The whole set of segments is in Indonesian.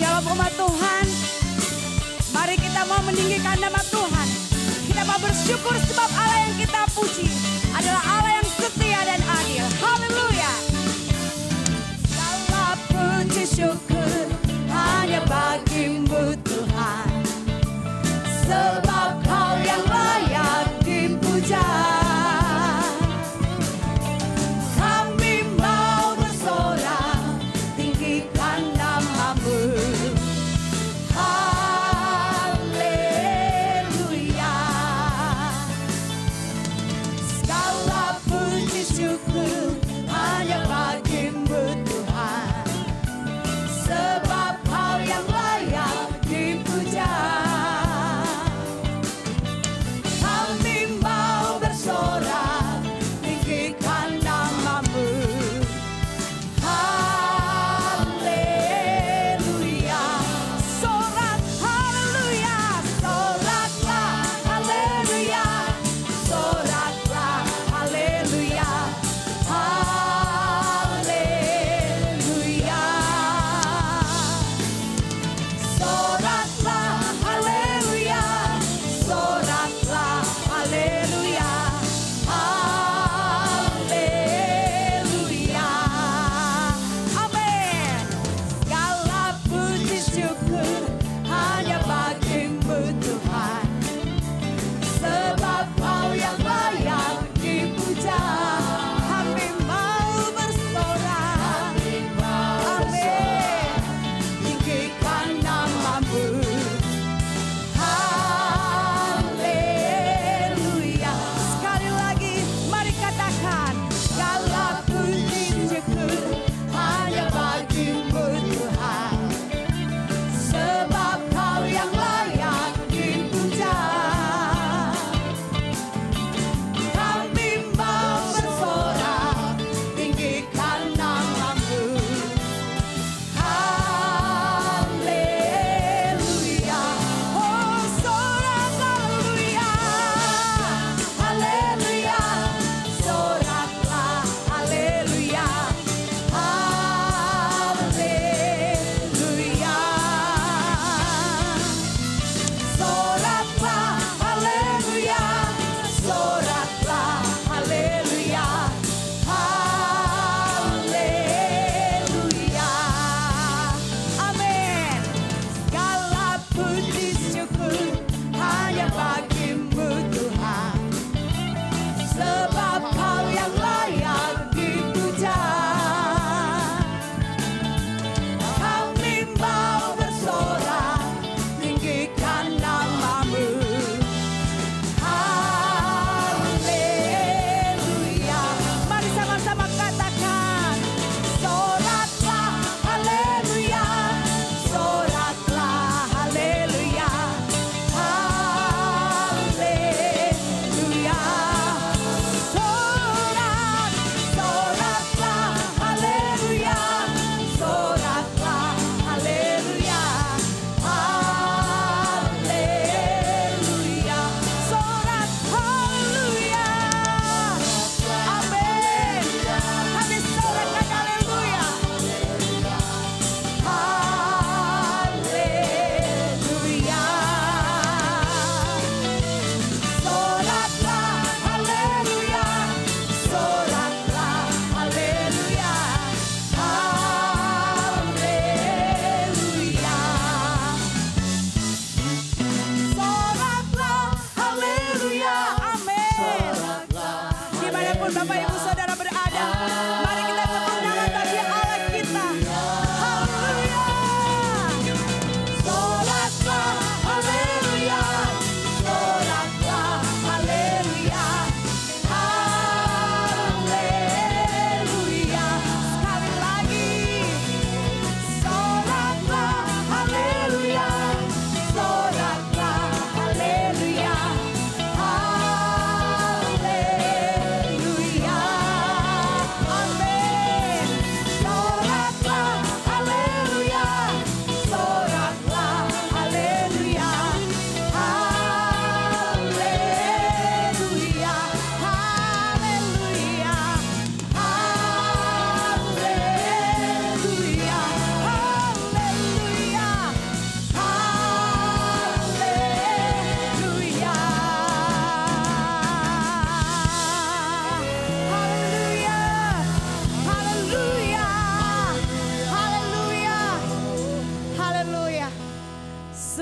Shalom umat Tuhan. Mari kita mau meninggikan nama Tuhan. Kita mau bersyukur sebab Allah yang kita puji adalah Allah yang setia dan adil. Haleluya. Segala puji syukur hanya bagimu Tuhan, sebab Kau yang layak dipuja. Kami mau bersorak tinggikan nama-Mu. Haleluya. Segala puji syukur hanya bagimu Tuhan, sebab Kau yang layak dipuja.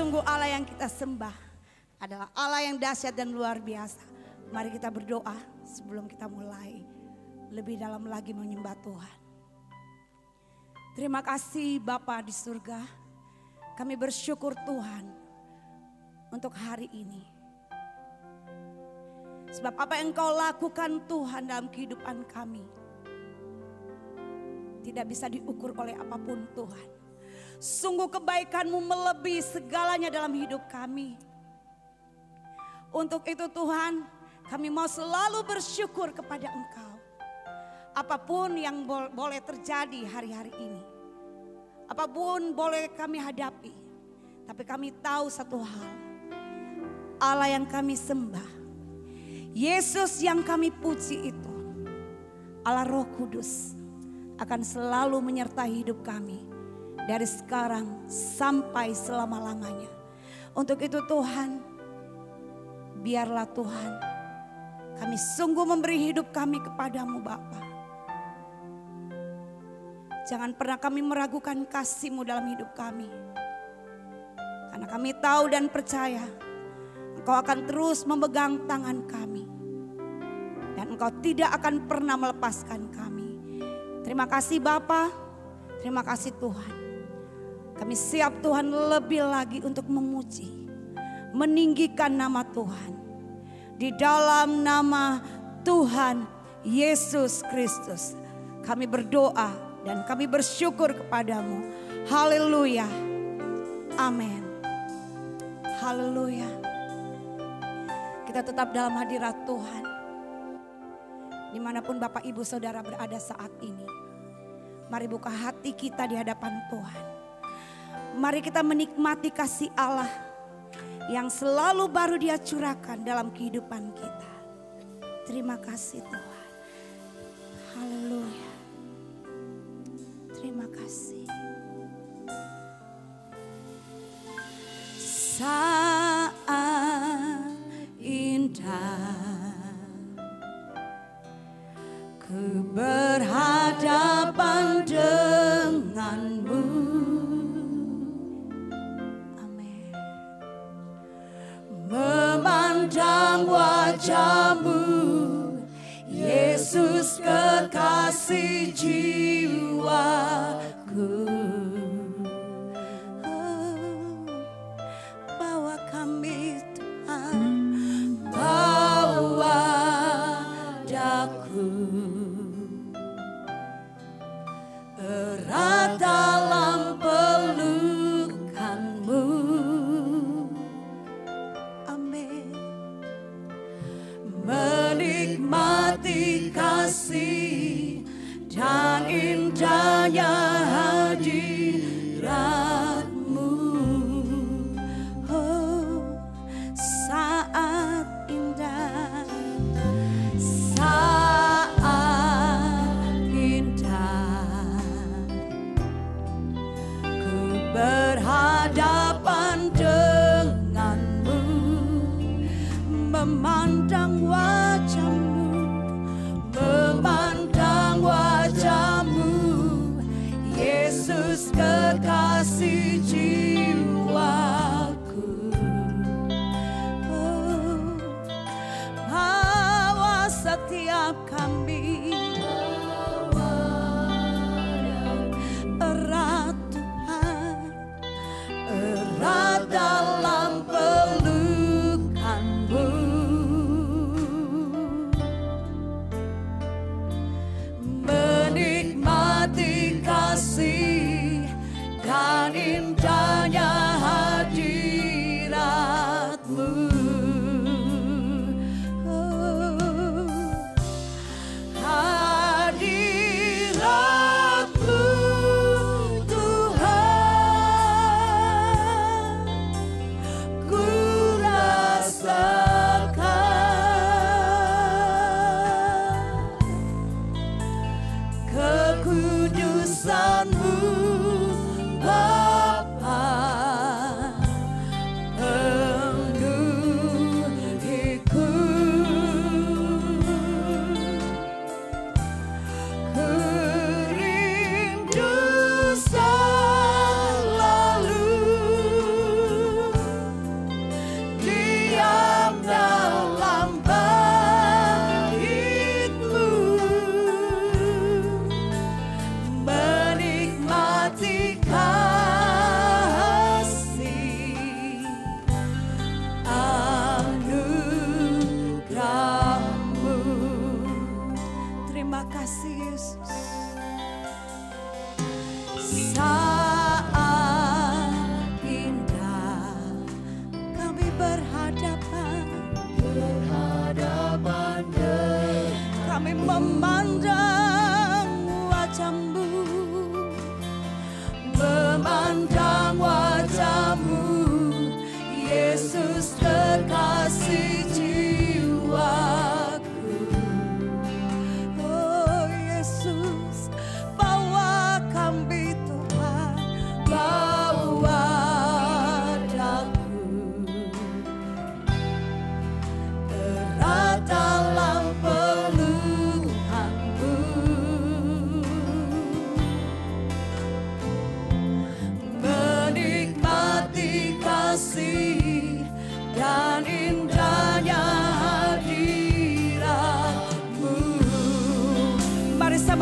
Sungguh Allah yang kita sembah adalah Allah yang dahsyat dan luar biasa. Mari kita berdoa sebelum kita mulai lebih dalam lagi menyembah Tuhan. Terima kasih Bapa di surga. Kami bersyukur Tuhan untuk hari ini. Sebab apa yang Engkau lakukan Tuhan dalam kehidupan kami tidak bisa diukur oleh apapun Tuhan. Sungguh kebaikan-Mu melebihi segalanya dalam hidup kami. Untuk itu Tuhan, kami mau selalu bersyukur kepada Engkau. Apapun yang boleh terjadi hari-hari ini, apapun boleh kami hadapi, tapi kami tahu satu hal, Allah yang kami sembah, Yesus yang kami puji itu, Allah Roh Kudus akan selalu menyertai hidup kami dari sekarang sampai selama-lamanya. Untuk itu Tuhan, biarlah Tuhan kami sungguh memberi hidup kami kepadamu Bapa. Jangan pernah kami meragukan kasih-Mu dalam hidup kami. Karena kami tahu dan percaya Engkau akan terus memegang tangan kami. Dan Engkau tidak akan pernah melepaskan kami. Terima kasih Bapa, terima kasih Tuhan. Kami siap Tuhan lebih lagi untuk memuji, meninggikan nama Tuhan. Di dalam nama Tuhan Yesus Kristus kami berdoa dan kami bersyukur kepadamu. Haleluya. Amin. Haleluya. Kita tetap dalam hadirat Tuhan. Dimanapun Bapak Ibu Saudara berada saat ini, mari buka hati kita di hadapan Tuhan. Mari kita menikmati kasih Allah yang selalu baru Dia curahkan dalam kehidupan kita. Terima kasih Tuhan. Haleluya. Terima kasih. Saat indah ku berhadapan denganmu. Amin. Memandang wajah-Mu, Yesus kekasih jiwaku. Bawa kami Tuhan, bawa daku erat dalam pelukan-Mu. Amin. Menikmati kasih dan indahnya hadirat-Mu. Oh, saat indah, saat indah ku berhadapan denganmu, memandang wajah-Mu, memandang wajah-Mu,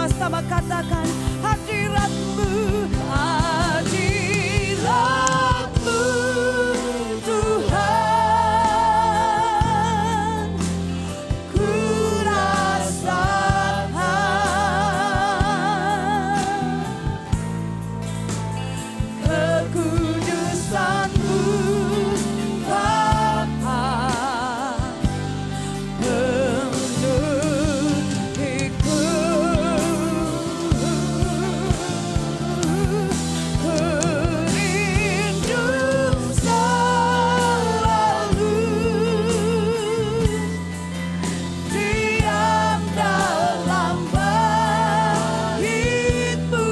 sama-sama katakan hadirat-Mu, hadirat-Mu Tuhan, ku rasakan kekudusan-Mu Bapa, penuhiku, rindu selalu diam dalam bait-Mu,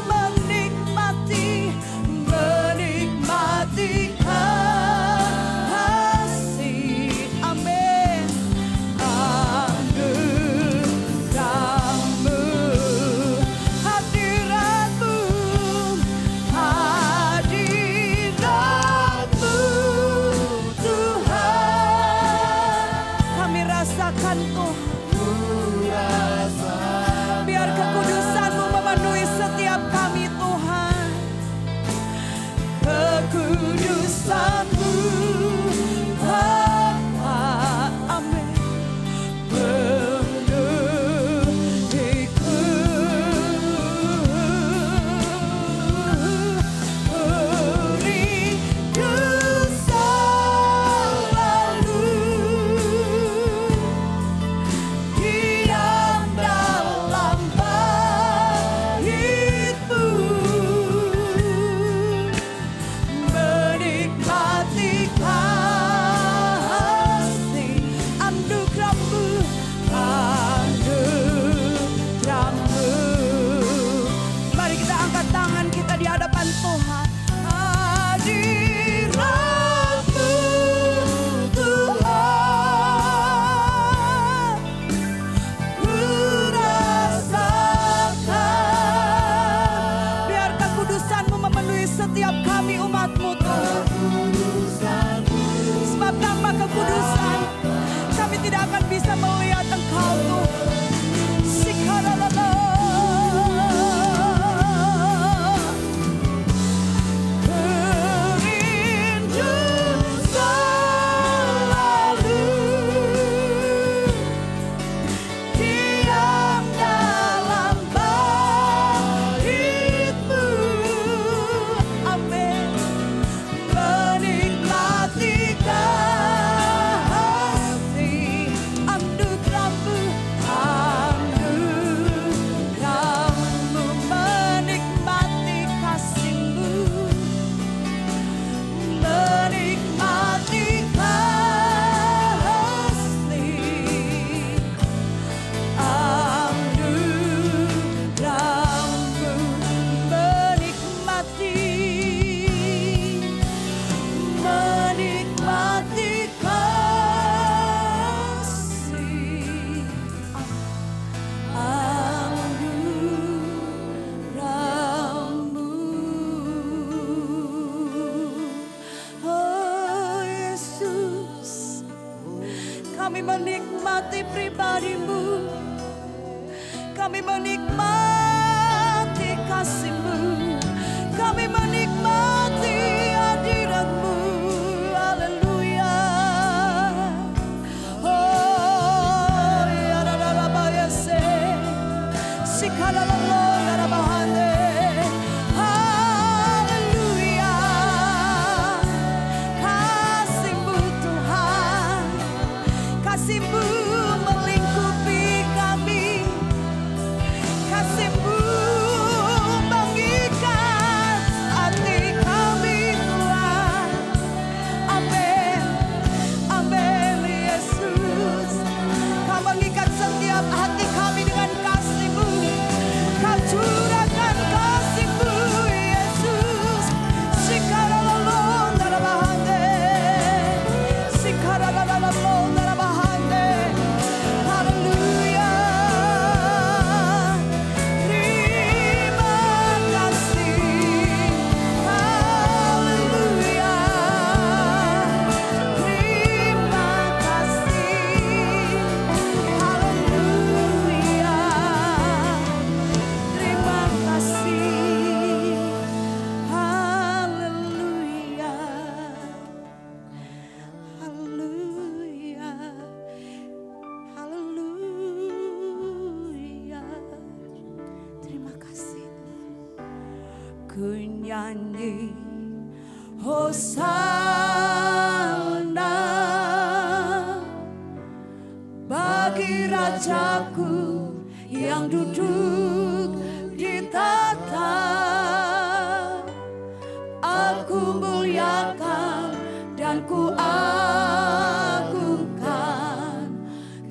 menikmati kasih. Amin. Anugerah-Mu, hadirat-Mu, hadirat-Mu Tuhan, kami rasakan Tuhan. Biar kekudusan-Mu memenuhi setiap kami Tuhan. Kekudusan-Mu Bapa, amin, penuhiku, rindu selalu diam dalam bait-Mu, menikmati kasih. Anugerah-Mu, anugerah-Mu. Mari kita angkat tangan kita di hadapan Tuhan. Hadirat-Mu Tuhan, ku rasakan. Biar kekudusan-Mu memenuhi setiap kami umat-Mu Tuhan. Sebab tanpa kekudusan kami tidak akan bisa melihat Engkau Tuhan. Sikaralala. Rindu selalu diam dalam bait-Mu, amin, menikmati kasih. Anugerah-Mu, anugerah-Mu, menikmati kasih-Mu, menikmati kasih. Anugerah-Mu, menikmati kasih. Anugerah-Mu, oh Yesus, kami menikmati pribadi-Mu, kami menikmati kasih-Mu, kami menikmati hadirat-Mu. Haleluya. Oh ya rarabaya-se, sikaralalo yarabahane. Haleluya. Kasih-Mu Tuhan, kasih-Mu melingkupi kami, kasih-Mu mengikat hati kami. nyanyi Hosana bagi Rajaku yang duduk di tahta. Aku muliakan dan ku agungkan,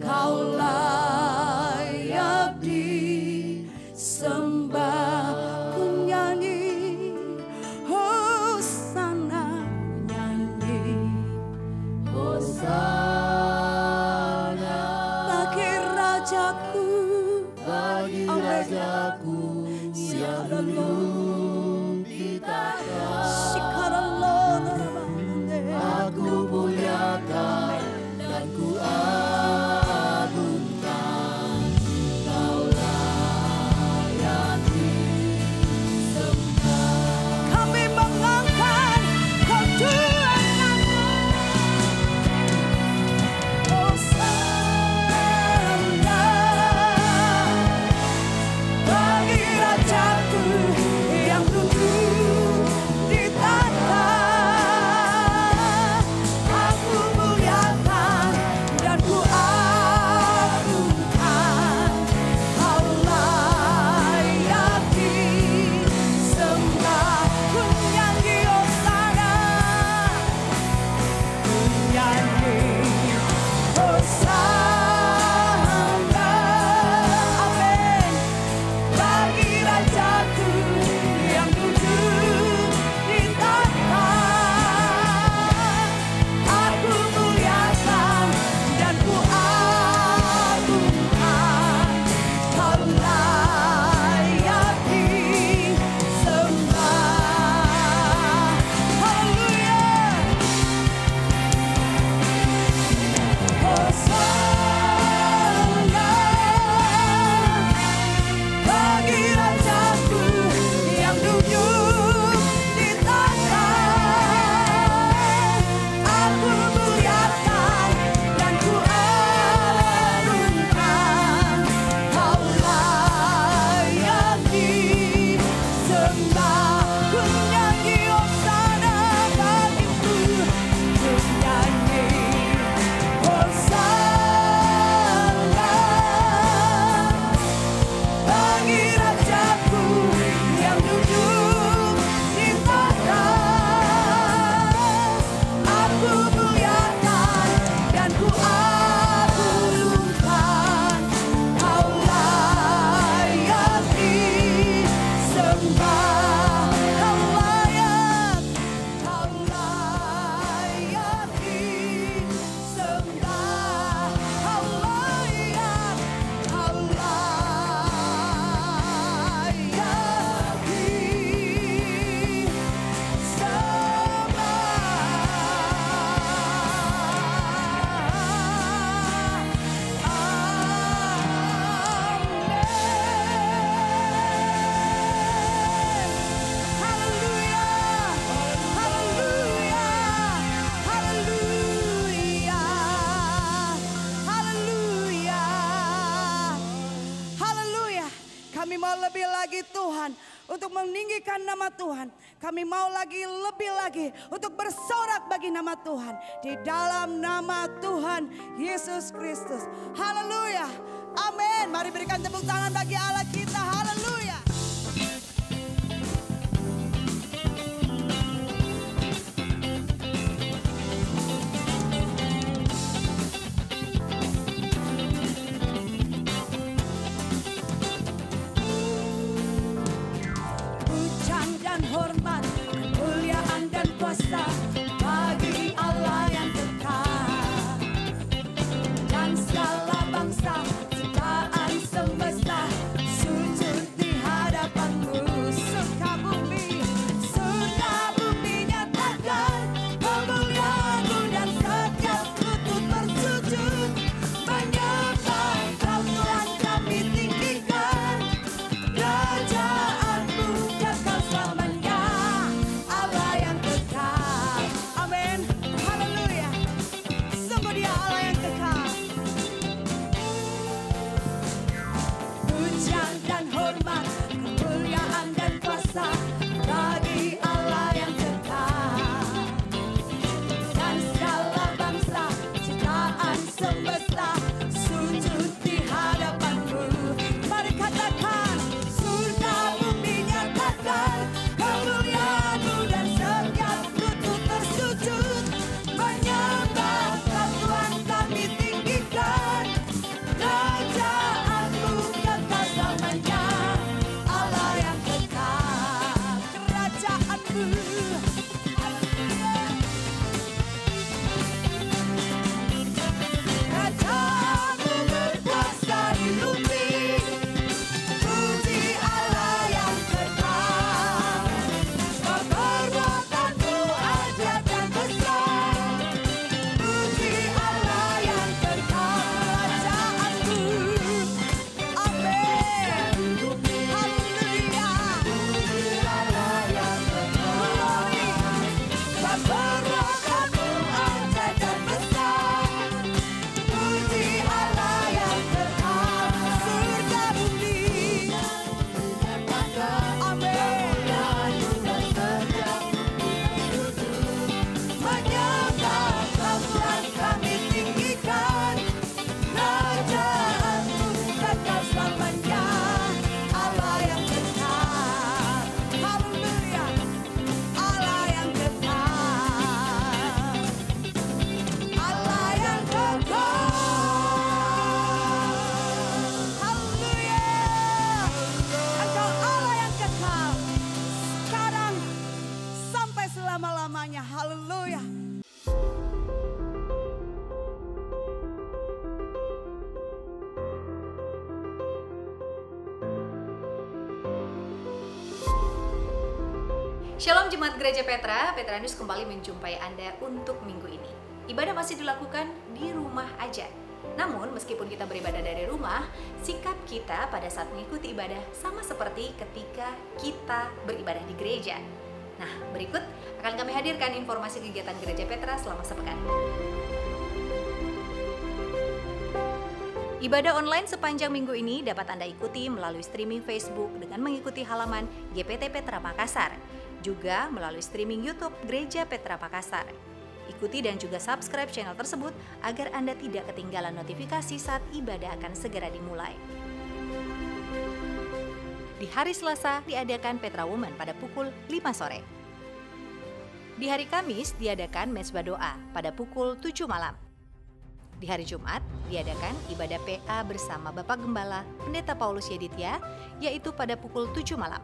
Kau layak disembah. Ku nyanyi Hosana, nyanyi Hosana bagi Rajaku, bagi Rajaku yang duduk di tahta. Aku muliakan dan ku agungkan, Kau layak disembah. Kami mengangkat Kau Tuhan kami. Hosana bagi Rajaku yang duduk di tahta. Aku muliakan dan ku agungkan, Kau layak disembah. Ku nyanyi Hosana, ku nyanyi Hosana, amin, bagi Rajaku yang duduk di tahta. Aku muliakan dan ku agungkan, Kau layak disembah. Haleluya. Hosana bagi Rajaku yang duduk di tahta. Aku muliakan dan ku agungkan, Kau layak disembah. Ku nyanyi Hosana bagiku, ku nyanyi Hosana bagi Rajaku yang duduk di tahta. Aku muliakan dan ku agungkan, Kau layak disembah. Kau layak disembah. Kau layak Haleluya. Kami mau lebih lagi Tuhan untuk meninggikan nama Tuhan. Kami mau lebih lagi untuk bersorak bagi nama Tuhan. Di dalam nama Tuhan Yesus Kristus. Haleluya. Amin. Mari berikan tepuk tangan bagi Allah kita. Haleluya. Pujian dan hormat, kemuliaan dan kuasa bagi Allah yang kekal. Dan segala bangsa, ciptaan semesta, sujud di hadapanmu. Surga bumi nyatakan kemuliaan-Mu, dan setiap lutut bersujud menyembah Kau Tuhan kami tinggikan. Kerajaan-Mu kekal selamanya, Allah yang kekal. Haleluya. Shalom Jemaat Gereja Petra, Petra News kembali menjumpai Anda untuk minggu ini. Ibadah masih dilakukan di rumah aja. Namun meskipun kita beribadah dari rumah, sikap kita pada saat mengikuti ibadah sama seperti ketika kita beribadah di gereja. Nah, berikut akan kami hadirkan informasi kegiatan Gereja Petra selama sepekan. Ibadah online sepanjang minggu ini dapat Anda ikuti melalui streaming Facebook dengan mengikuti halaman GPT Petra Makassar, juga melalui streaming YouTube Gereja Petra Makassar. Ikuti dan juga subscribe channel tersebut agar Anda tidak ketinggalan notifikasi saat ibadah akan segera dimulai. Di hari Selasa diadakan Petra Women pada pukul 5 sore. Di hari Kamis diadakan mezbah doa pada pukul 7 malam. Di hari Jumat diadakan ibadah PA bersama Bapak Gembala Pendeta Paulus Yeditya, yaitu pada pukul 7 malam.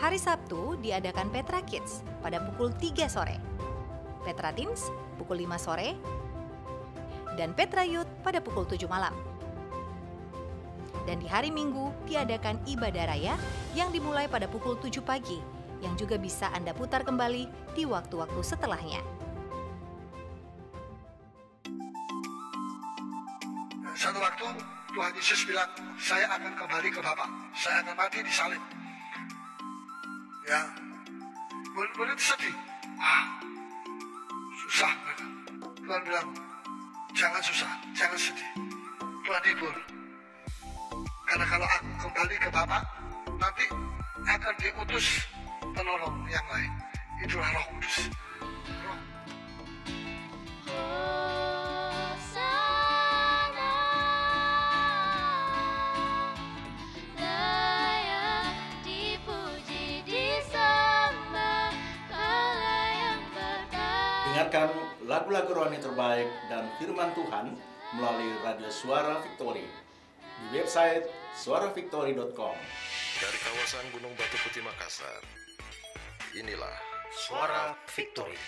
Hari Sabtu diadakan Petra Kids pada pukul 3 sore, Petra Teens pukul 5 sore, dan Petra Youth pada pukul 7 malam. Dan di hari Minggu diadakan ibadah raya yang dimulai pada pukul 7 pagi, yang juga bisa Anda putar kembali di waktu-waktu setelahnya. Satu waktu Tuhan Yesus bilang, saya akan kembali ke Bapa, saya akan mati di salib. Ya, mulut sedih. Susah. Tuhan bilang, jangan susah, jangan sedih. Tuhan hibur. Karena kalau aku kembali ke Bapa, nanti akan diutus penolong yang lain. Itulah Roh Kudus. Dengarkan lagu-lagu rohani terbaik dan firman Tuhan melalui Radio Suara Victory di website suaravictory.com. Dari kawasan Gunung Batu Putih Makassar, inilah Suara Victory.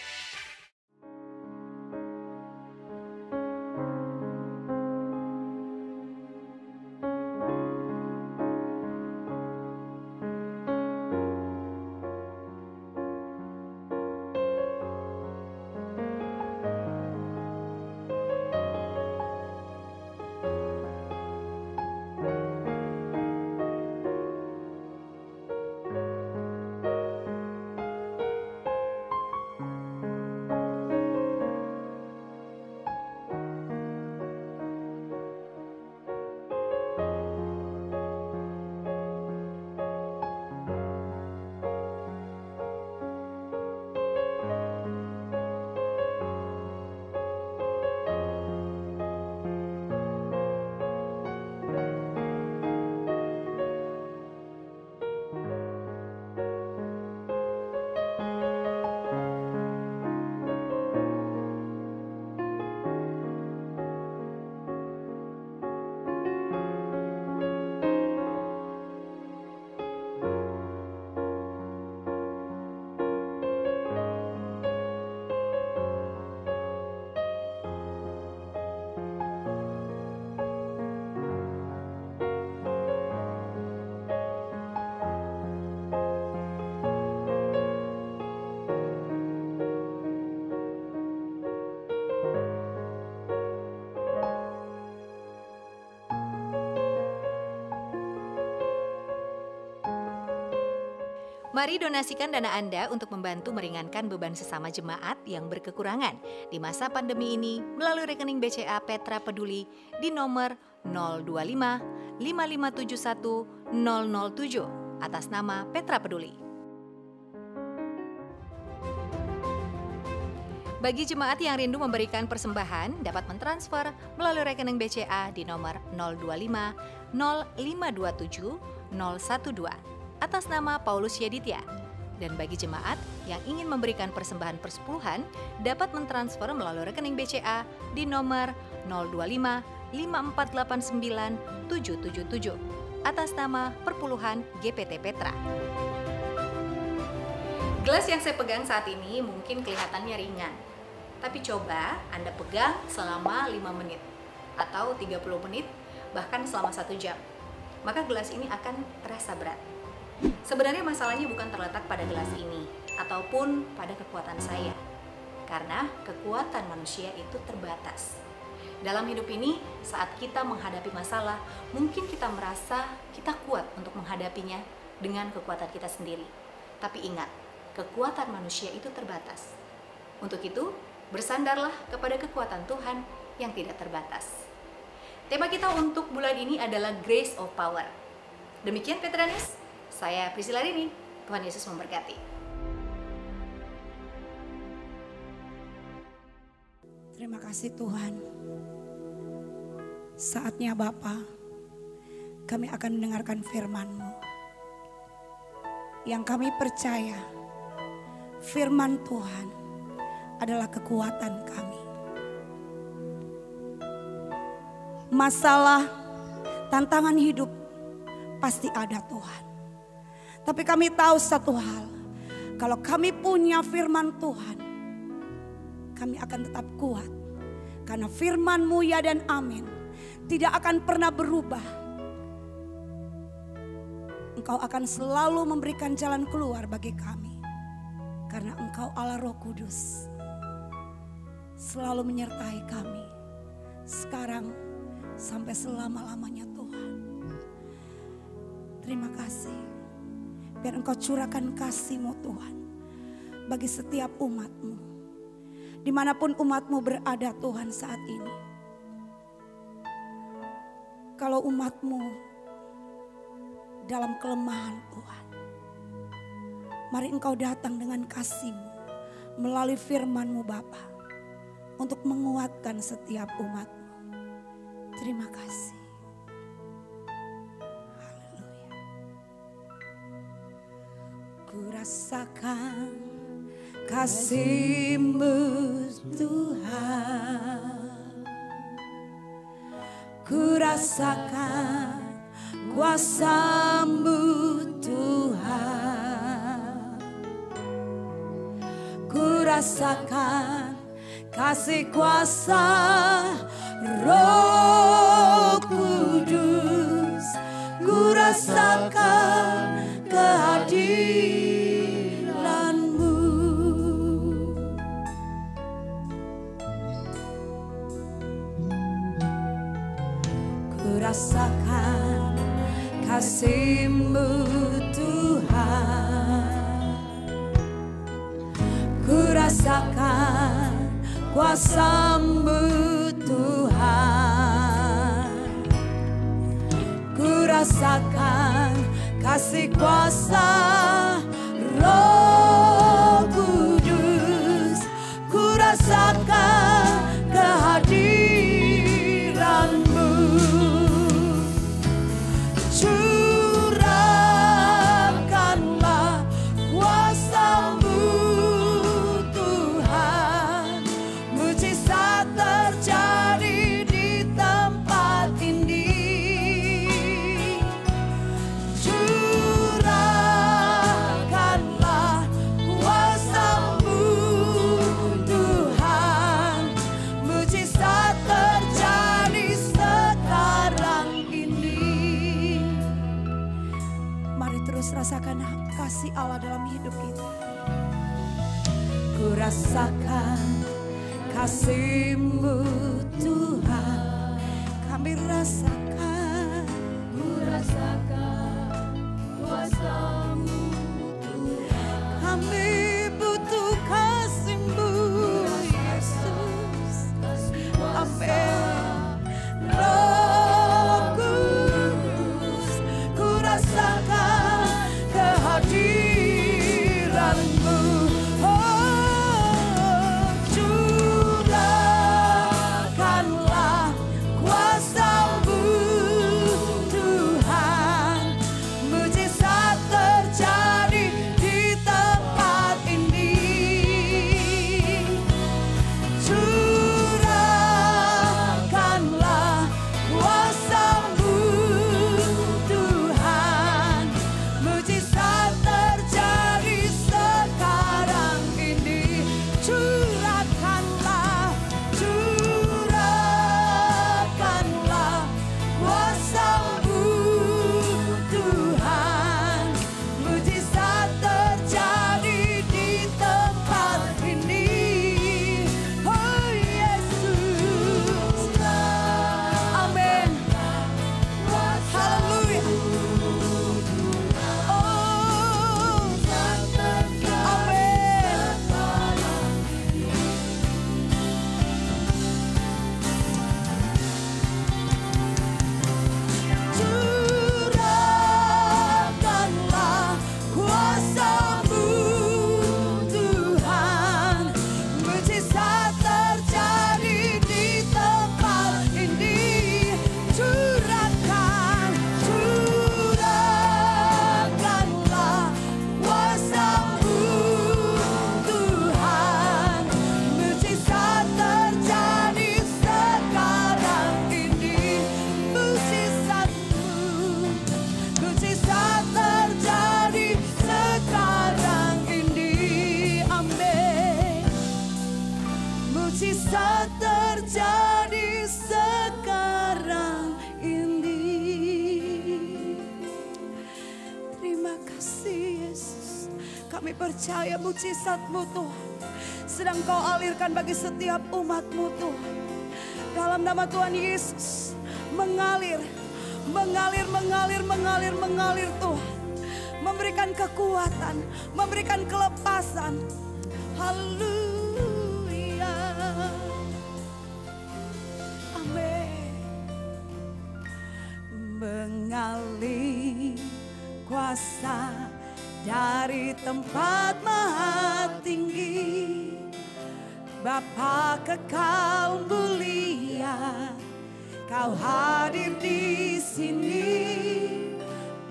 Mari donasikan dana Anda untuk membantu meringankan beban sesama jemaat yang berkekurangan di masa pandemi ini melalui rekening BCA Petra Peduli di nomor 025 5571 007 atas nama Petra Peduli. Bagi jemaat yang rindu memberikan persembahan dapat mentransfer melalui rekening BCA di nomor 025 0527 012 atas nama Paulus Yeditya. Dan bagi jemaat yang ingin memberikan persembahan persepuluhan dapat mentransfer melalui rekening BCA di nomor 025 5489 777 atas nama Perpuluhan GPT Petra. Gelas yang saya pegang saat ini mungkin kelihatannya ringan, tapi coba Anda pegang selama 5 menit atau 30 menit, bahkan selama 1 jam. Maka gelas ini akan terasa berat. Sebenarnya masalahnya bukan terletak pada gelas ini ataupun pada kekuatan saya, karena kekuatan manusia itu terbatas. Dalam hidup ini, saat kita menghadapi masalah, mungkin kita merasa kita kuat untuk menghadapinya dengan kekuatan kita sendiri. Tapi ingat, kekuatan manusia itu terbatas. Untuk itu, bersandarlah kepada kekuatan Tuhan yang tidak terbatas. Tema kita untuk bulan ini adalah Grace of Power. Demikian Veteraners, saya Priscilla Rini. Tuhan Yesus memberkati. Terima kasih Tuhan. Saatnya Bapa, kami akan mendengarkan firman-Mu. Yang kami percaya, firman Tuhan adalah kekuatan kami. Masalah, tantangan hidup pasti ada Tuhan. Tapi kami tahu satu hal, kalau kami punya firman Tuhan, kami akan tetap kuat. Karena firman-Mu ya dan amin tidak akan pernah berubah. Engkau akan selalu memberikan jalan keluar bagi kami. Karena Engkau Allah Roh Kudus selalu menyertai kami. Sekarang sampai selama-lamanya Tuhan. Terima kasih. Biar Engkau curahkan kasih-Mu Tuhan bagi setiap umat-Mu. Dimanapun umat-Mu berada Tuhan saat ini. Kalau umat-Mu dalam kelemahan Tuhan, mari Engkau datang dengan kasih-Mu melalui firman-Mu Bapa untuk menguatkan setiap umat-Mu. Terima kasih. Haleluya. Ku rasakan kasih-Mu Tuhan. Ku rasakan kuasa-Mu Tuhan. Ku rasakan kasih kuasa Roh Kudus. Ku rasakan kehadiran-Mu. Ku rasakan kasih-Mu Tuhan. Ku rasakan kuasa-Mu Tuhan. Ku rasakan kasih kuasa Roh Kudus. Ku rasakan kehadiran-Mu. Curahkanlah kuasa-Mu Tuhan. Mujizat terjadi di tempat ini. Curahkanlah kuasa-Mu Tuhan. Mujizat terjadi sekarang ini. Mari terus rasakan kasih Allah dalam hidup kita. Ku rasakan kasih-Mu Tuhan. Kami rasakan. Ku rasakan kuasa-Mu Tuhan. Kami butuh kasih-Mu Yesus. Amin. Roh Kudus. Ku rasakan kehadiran-Mu. Curahkanlah kuasa-Mu Tuhan. Mujizat terjadi di tempat mukjizat terjadi sekarang ini. Terima kasih Yesus. Kami percaya mukjizat-Mu Tuhan sedang Kau alirkan bagi setiap umat-Mu Tuhan. Dalam nama Tuhan Yesus, mengalir Tuhan. Memberikan kekuatan, memberikan kelepasan. Haleluya. Amin. Mengalir kuasa dari tempat maha tinggi, Bapa kekal mulia, Kau hadir di sini,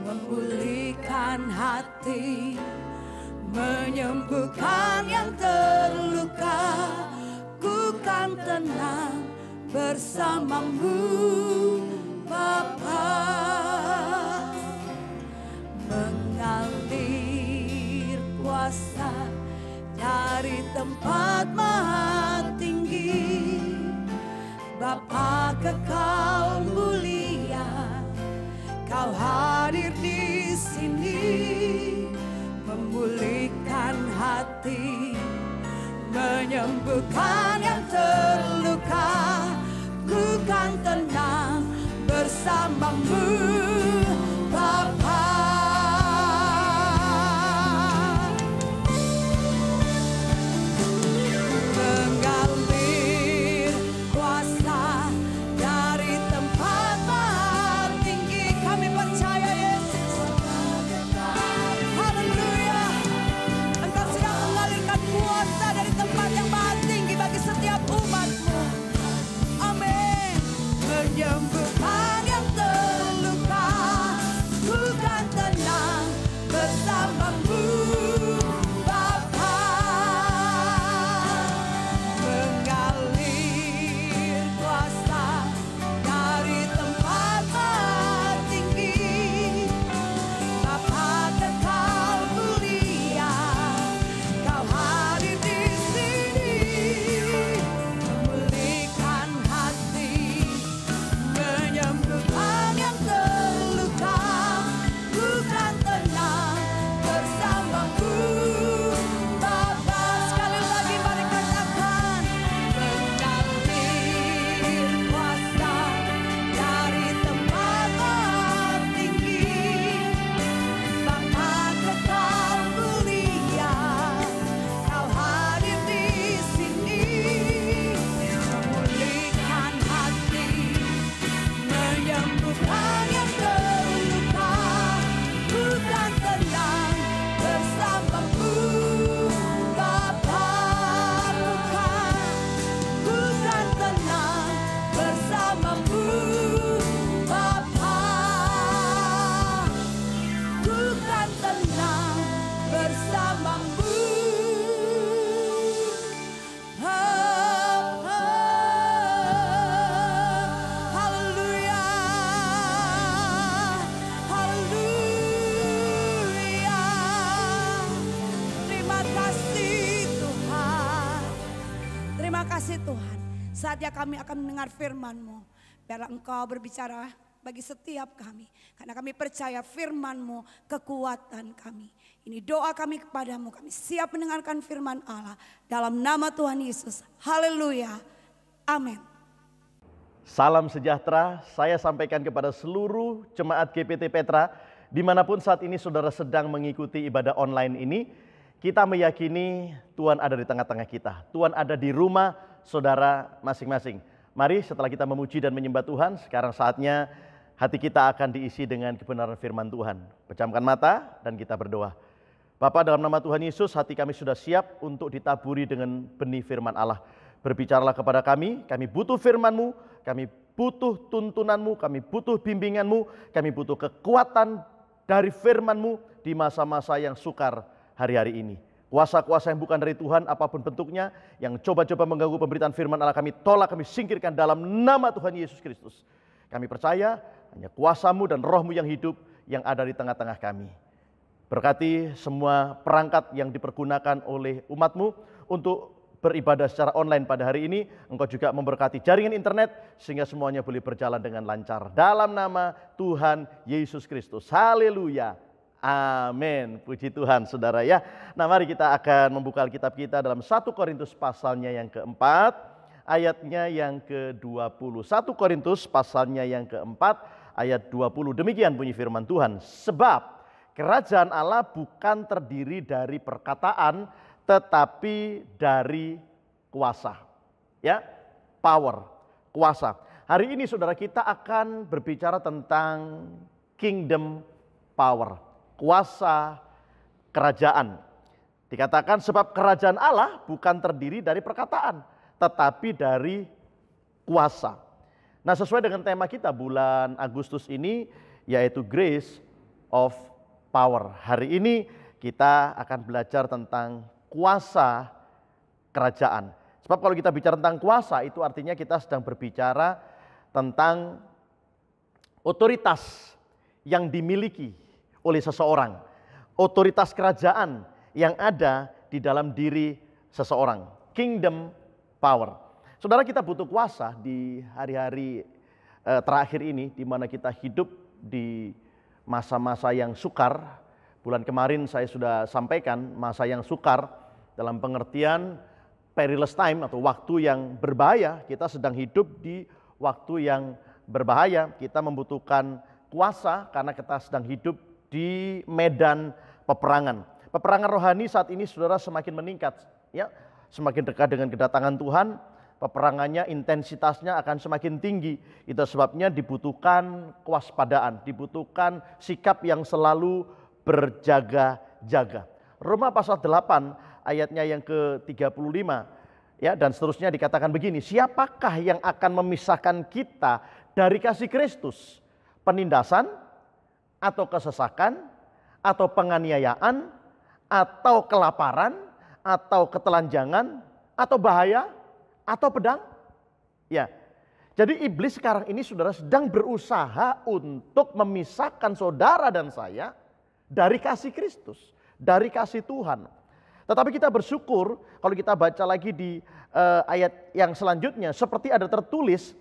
memulihkan hati, menyembuhkan yang terluka. Ku kan tenang bersamamu, Bapa. Mengalir kuasa dari tempat maha tinggi, Bapa kekal mulia, Kau hadir di sini, memulihkan hati, menyembuhkan yang terluka. Ku kan tenang bersamamu, Bapa. Mengalir kuasa dari tempat maha tinggi, kami percaya Yesus. Haleluya. Engkau sedang mengalirkan kuasa dari tempat yang maha tinggi bagi setiap umat-Mu. Amin. Menyembuhkan yang terluka, ku kan tenang bersamamu, Bapa. Mengalir kuasa dari tempat maha tinggi, Bapa kekal mulia, Kau hadir di sini, memulihkan hati, menyembuhkan yang terluka. Ku kan tenang bersamamu, Bapa. Sekali lagi mari katakan, mengalir kuasa dari tempat maha tinggi, Bapa kekal mulia, Kau hadir di sini, memulihkan hati, menyembuhkan yang terluka. Ku kan tenang bersamamu, Bapa. Ku kan tenang bersamamu, Bapa. Ku kan tenang bersamamu, Bapa. Haleluya. Haleluya. Terima kasih Tuhan. Terima kasih Tuhan. Saatnya kami akan mendengar firman-Mu. Biarlah Engkau berbicara bagi setiap kami. Karena kami percaya firman-Mu kekuatan kami. Ini doa kami kepadamu. Kami siap mendengarkan firman Allah. Dalam nama Tuhan Yesus. Haleluya. Amin. Salam sejahtera, saya sampaikan kepada seluruh jemaat GPT Petra, dimanapun saat ini saudara sedang mengikuti ibadah online ini, kita meyakini Tuhan ada di tengah-tengah kita. Tuhan ada di rumah saudara masing-masing. Mari setelah kita memuji dan menyembah Tuhan, sekarang saatnya hati kita akan diisi dengan kebenaran firman Tuhan. Pejamkan mata dan kita berdoa. Bapa, dalam nama Tuhan Yesus, hati kami sudah siap untuk ditaburi dengan benih firman Allah. Berbicaralah kepada kami butuh firman-Mu, kami butuh tuntunan-Mu, kami butuh bimbingan-Mu, kami butuh kekuatan dari firman-Mu di masa-masa yang sukar hari-hari ini. Kuasa-kuasa yang bukan dari Tuhan, apapun bentuknya, yang coba-coba mengganggu pemberitaan firman Allah, kami tolak, kami singkirkan dalam nama Tuhan Yesus Kristus. Kami percaya hanya kuasa-Mu dan Roh-Mu yang hidup yang ada di tengah-tengah kami. Berkati semua perangkat yang dipergunakan oleh umat-Mu untuk beribadah secara online pada hari ini. Engkau juga memberkati jaringan internet sehingga semuanya boleh berjalan dengan lancar. Dalam nama Tuhan Yesus Kristus. Haleluya. Amin. Puji Tuhan saudara ya. Nah mari kita akan membuka Alkitab kita dalam 1 Korintus pasalnya yang keempat, ayatnya yang ke-20. 1 Korintus pasalnya yang keempat, ayat 20. Demikian bunyi firman Tuhan. Sebab kerajaan Allah bukan terdiri dari perkataan, tetapi dari kuasa. Ya, power, kuasa. Hari ini saudara kita akan berbicara tentang kingdom power. Kuasa kerajaan. Dikatakan sebab kerajaan Allah bukan terdiri dari perkataan, tetapi dari kuasa. Nah sesuai dengan tema kita bulan Agustus ini, yaitu Grace of Power. Hari ini kita akan belajar tentang kuasa kerajaan. Sebab kalau kita bicara tentang kuasa, itu artinya kita sedang berbicara tentang otoritas yang dimiliki oleh seseorang, otoritas kerajaan yang ada di dalam diri seseorang, kingdom power. Saudara, kita butuh kuasa di hari-hari terakhir ini, di mana kita hidup di masa-masa yang sukar. Bulan kemarin saya sudah sampaikan masa yang sukar dalam pengertian perilous time atau waktu yang berbahaya. Kita sedang hidup di waktu yang berbahaya. Kita membutuhkan kuasa karena kita sedang hidup di medan peperangan. Peperangan rohani saat ini saudara semakin meningkat, ya, semakin dekat dengan kedatangan Tuhan. Peperangannya intensitasnya akan semakin tinggi. Itu sebabnya dibutuhkan kewaspadaan, dibutuhkan sikap yang selalu berjaga-jaga. Roma pasal 8 ayatnya yang ke-35 ya dan seterusnya dikatakan begini, siapakah yang akan memisahkan kita dari kasih Kristus? Penindasan atau kesesakan, atau penganiayaan, atau kelaparan, atau ketelanjangan, atau bahaya, atau pedang? Ya, jadi iblis sekarang ini saudara sedang berusaha untuk memisahkan saudara dan saya dari kasih Kristus, dari kasih Tuhan. Tetapi kita bersyukur kalau kita baca lagi di ayat yang selanjutnya, seperti ada tertulis,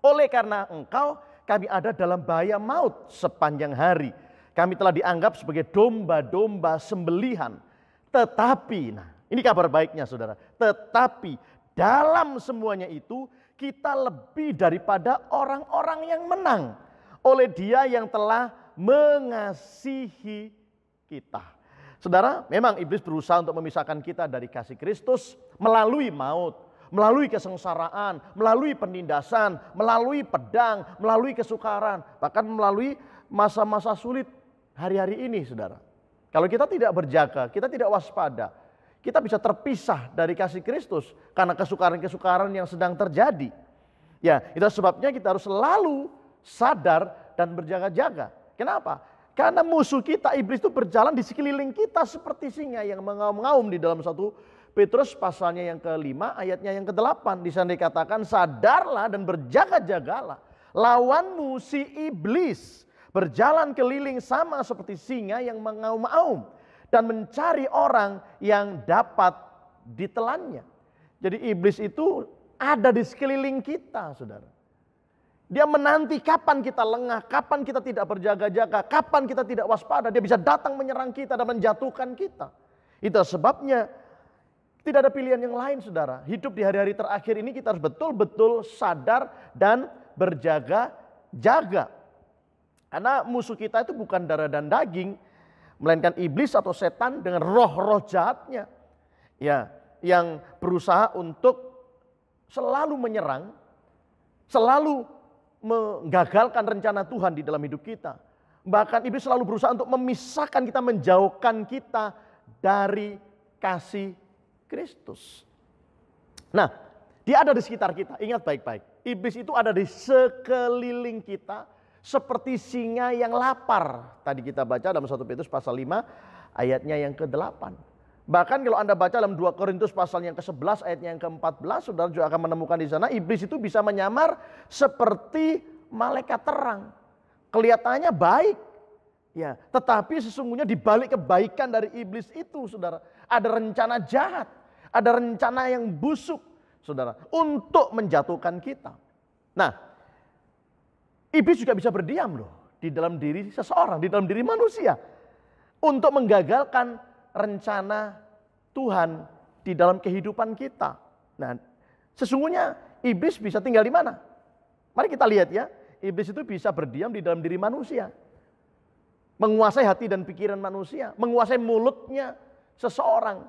oleh karena engkau kami ada dalam bahaya maut sepanjang hari. Kami telah dianggap sebagai domba-domba sembelihan. Tetapi, nah ini kabar baiknya saudara. Tetapi dalam semuanya itu kita lebih daripada orang-orang yang menang. Oleh Dia yang telah mengasihi kita. Saudara, memang iblis berusaha untuk memisahkan kita dari kasih Kristus melalui maut. Melalui kesengsaraan, melalui penindasan, melalui pedang, melalui kesukaran, bahkan melalui masa-masa sulit hari-hari ini, saudara. Kalau kita tidak berjaga, kita tidak waspada, kita bisa terpisah dari kasih Kristus karena kesukaran-kesukaran yang sedang terjadi. Ya, itu sebabnya kita harus selalu sadar dan berjaga-jaga. Kenapa? Karena musuh kita, iblis itu berjalan di sekeliling kita seperti singa yang mengaum-ngaum di dalam 1 Petrus pasalnya yang ke-5 ayatnya yang ke-8. Di sana dikatakan sadarlah dan berjaga-jagalah. Lawanmu si iblis berjalan keliling sama seperti singa yang mengaum-ngaum dan mencari orang yang dapat ditelannya. Jadi iblis itu ada di sekeliling kita, saudara. Dia menanti kapan kita lengah, kapan kita tidak berjaga-jaga, kapan kita tidak waspada. Dia bisa datang menyerang kita dan menjatuhkan kita. Itu sebabnya tidak ada pilihan yang lain, saudara. Hidup di hari-hari terakhir ini kita harus betul-betul sadar dan berjaga-jaga. Karena musuh kita itu bukan darah dan daging, melainkan iblis atau setan dengan roh-roh jahatnya. Ya, yang berusaha untuk selalu menyerang, selalu menggagalkan rencana Tuhan di dalam hidup kita. Bahkan iblis selalu berusaha untuk memisahkan kita, menjauhkan kita dari kasih Kristus. Nah, dia ada di sekitar kita. Ingat baik-baik. Iblis itu ada di sekeliling kita seperti singa yang lapar. Tadi kita baca dalam 1 Petrus pasal 5 ayatnya yang ke-8. Bahkan kalau Anda baca dalam 2 Korintus pasal yang ke-11 ayatnya yang ke-14, saudara juga akan menemukan di sana iblis itu bisa menyamar seperti malaikat terang. Kelihatannya baik, ya, tetapi sesungguhnya di balik kebaikan dari iblis itu, saudara, ada rencana jahat. Ada rencana yang busuk, saudara, untuk menjatuhkan kita. Nah, iblis juga bisa berdiam loh di dalam diri seseorang, di dalam diri manusia, untuk menggagalkan rencana Tuhan di dalam kehidupan kita. Nah, sesungguhnya iblis bisa tinggal di mana? Mari kita lihat ya, iblis itu bisa berdiam di dalam diri manusia, menguasai hati dan pikiran manusia, menguasai mulutnya seseorang,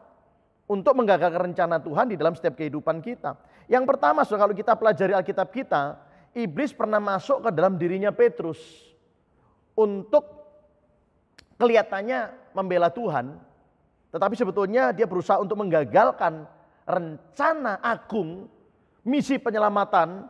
untuk menggagalkan rencana Tuhan di dalam setiap kehidupan kita. Yang pertama, kalau kita pelajari Alkitab kita, iblis pernah masuk ke dalam dirinya Petrus untuk kelihatannya membela Tuhan, tetapi sebetulnya dia berusaha untuk menggagalkan rencana agung, misi penyelamatan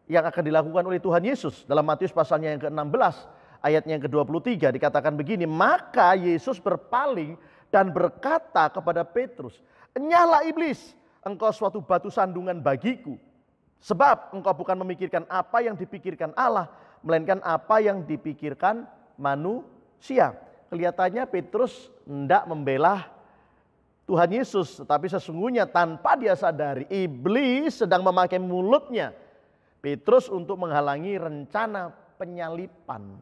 yang akan dilakukan oleh Tuhan Yesus. Dalam Matius pasalnya yang ke-16, ayatnya yang ke-23 dikatakan begini, maka Yesus berpaling dan berkata kepada Petrus, "Enyahlah iblis, engkau suatu batu sandungan bagiku. Sebab engkau bukan memikirkan apa yang dipikirkan Allah, melainkan apa yang dipikirkan manusia." Kelihatannya Petrus hendak membela Tuhan Yesus, tetapi sesungguhnya tanpa dia sadari, iblis sedang memakai mulutnya Petrus untuk menghalangi rencana penyalipan.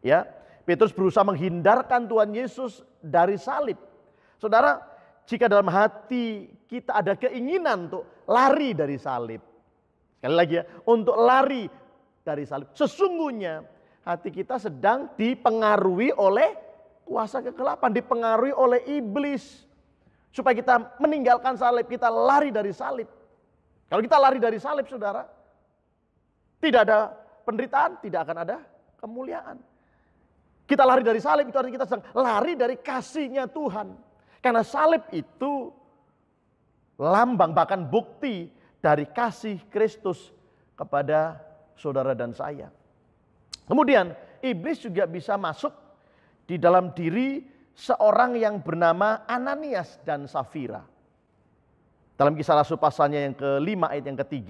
Ya, Petrus berusaha menghindarkan Tuhan Yesus dari salib. Saudara, jika dalam hati kita ada keinginan untuk lari dari salib, sekali lagi ya, untuk lari dari salib, sesungguhnya hati kita sedang dipengaruhi oleh kuasa kegelapan, dipengaruhi oleh iblis, supaya kita meninggalkan salib, kita lari dari salib. Kalau kita lari dari salib, saudara, tidak ada penderitaan, tidak akan ada kemuliaan. Kita lari dari salib, itu artinya kita sedang lari dari kasih-Nya Tuhan. Karena salib itu lambang, bahkan bukti dari kasih Kristus kepada saudara dan saya. Kemudian iblis juga bisa masuk di dalam diri seorang yang bernama Ananias dan Safira. Dalam Kisah Rasul pasalnya yang ke-5 ayat yang ke-3.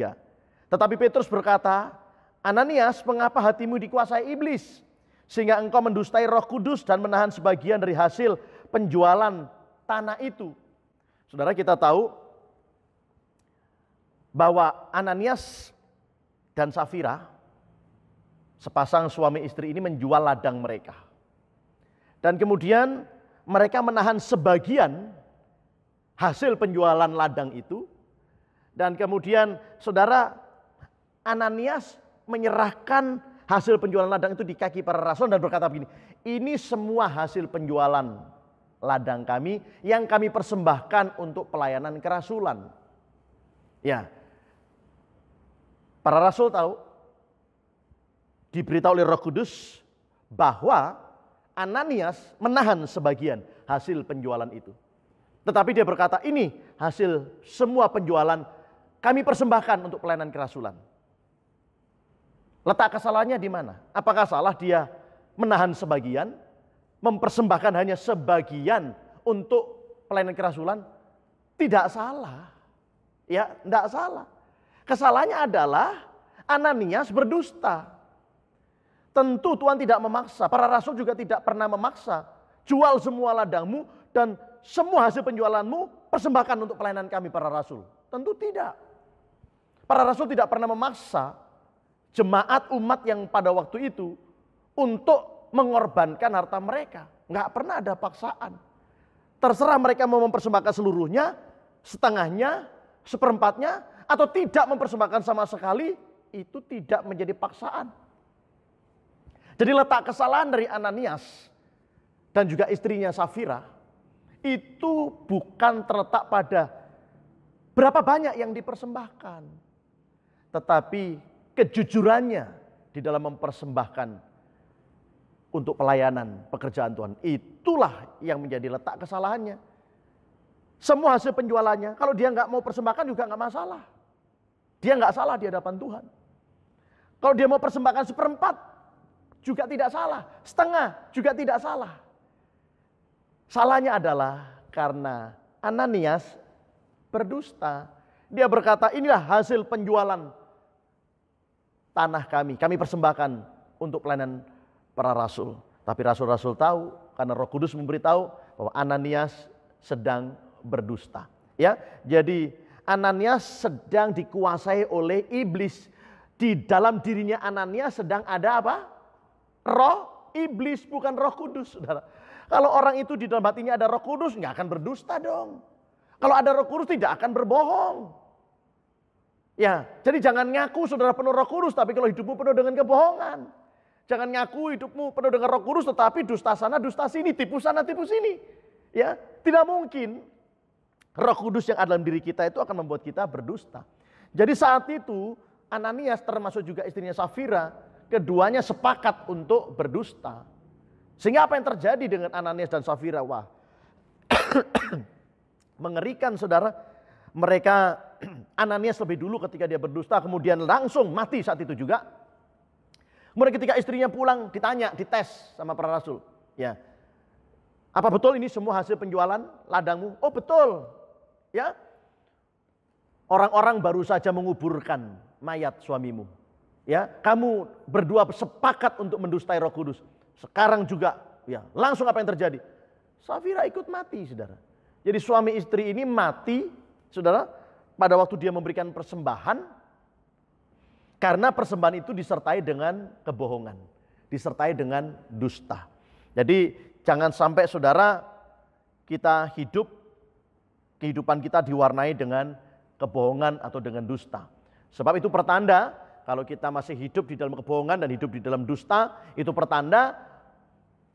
Tetapi Petrus berkata, "Ananias, mengapa hatimu dikuasai iblis? Sehingga engkau mendustai Roh Kudus dan menahan sebagian dari hasil penjualan tanah itu." Saudara, kita tahu bahwa Ananias dan Safira, sepasang suami istri ini, menjual ladang mereka. Dan kemudian mereka menahan sebagian hasil penjualan ladang itu. Dan kemudian saudara, Ananias menyerahkan hasil penjualan ladang itu di kaki para rasul dan berkata begini, "Ini semua hasil penjualan ladang kami yang kami persembahkan untuk pelayanan kerasulan." Ya, para rasul tahu, diberitahu oleh Roh Kudus bahwa Ananias menahan sebagian hasil penjualan itu. Tetapi dia berkata, "Ini hasil semua penjualan kami persembahkan untuk pelayanan kerasulan." Letak kesalahannya di mana? Apakah salah dia menahan sebagian, mempersembahkan hanya sebagian untuk pelayanan kerasulan? Tidak salah. Ya, tidak salah. Kesalahannya adalah Ananias berdusta. Tentu Tuhan tidak memaksa, para rasul juga tidak pernah memaksa. Jual semua ladangmu dan semua hasil penjualanmu persembahkan untuk pelayanan kami para rasul. Tentu tidak. Para rasul tidak pernah memaksa jemaat umat yang pada waktu itu untuk mengorbankan harta mereka. Nggak pernah ada paksaan. Terserah mereka mau mempersembahkan seluruhnya, setengahnya, seperempatnya, atau tidak mempersembahkan sama sekali, itu tidak menjadi paksaan. Jadi letak kesalahan dari Ananias dan juga istrinya Safira itu bukan terletak pada berapa banyak yang dipersembahkan, tetapi kejujurannya di dalam mempersembahkan untuk pelayanan pekerjaan Tuhan. Itulah yang menjadi letak kesalahannya. Semua hasil penjualannya, kalau dia nggak mau persembahkan juga nggak masalah. Dia nggak salah di hadapan Tuhan. Kalau dia mau persembahkan seperempat, juga tidak salah, setengah juga tidak salah. Salahnya adalah karena Ananias berdusta. Dia berkata, "Inilah hasil penjualan tanah kami persembahkan untuk pelayanan para rasul." Tapi rasul-rasul tahu, karena Roh Kudus memberitahu bahwa Ananias sedang berdusta. Ya, jadi Ananias sedang dikuasai oleh iblis. Di dalam dirinya Ananias sedang ada apa? Roh iblis, bukan Roh Kudus, saudara. Kalau orang itu di dalam hatinya ada Roh Kudus, nggak akan berdusta dong. Kalau ada Roh Kudus tidak akan berbohong. Ya, jadi jangan ngaku saudara penuh Roh Kudus, tapi kalau hidupmu penuh dengan kebohongan. Jangan ngaku hidupmu penuh dengan Roh Kudus, tetapi dusta sana, dusta sini, tipu sana, tipu sini. Ya, tidak mungkin. Roh Kudus yang ada dalam diri kita itu akan membuat kita berdusta. Jadi saat itu Ananias termasuk juga istrinya Safira, keduanya sepakat untuk berdusta. Sehingga apa yang terjadi dengan Ananias dan Safira? Wah, mengerikan saudara. Mereka, Ananias lebih dulu ketika dia berdusta, kemudian langsung mati saat itu juga. Kemudian ketika istrinya pulang ditanya, dites sama para rasul. Ya, apa betul ini semua hasil penjualan ladangmu? Oh betul. Ya, orang-orang baru saja menguburkan mayat suamimu. Ya, kamu berdua sepakat untuk mendustai Roh Kudus. Sekarang juga, ya, langsung apa yang terjadi? Safira ikut mati, saudara. Jadi suami istri ini mati, saudara, pada waktu dia memberikan persembahan, karena persembahan itu disertai dengan kebohongan, disertai dengan dusta. Jadi jangan sampai saudara kita kehidupan kita diwarnai dengan kebohongan atau dengan dusta. Sebab itu pertanda kalau kita masih hidup di dalam kebohongan dan hidup di dalam dusta, itu pertanda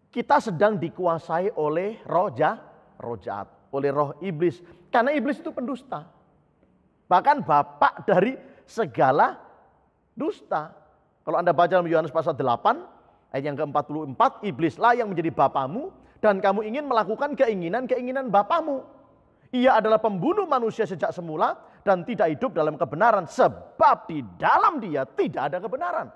kita sedang dikuasai oleh roh jahat, oleh roh iblis. Karena iblis itu pendusta. Bahkan bapak dari segala dusta. Kalau Anda baca dalam Yohanes pasal 8, ayat yang ke-44, iblislah yang menjadi bapamu dan kamu ingin melakukan keinginan-keinginan bapamu. Ia adalah pembunuh manusia sejak semula dan tidak hidup dalam kebenaran sebab di dalam dia tidak ada kebenaran.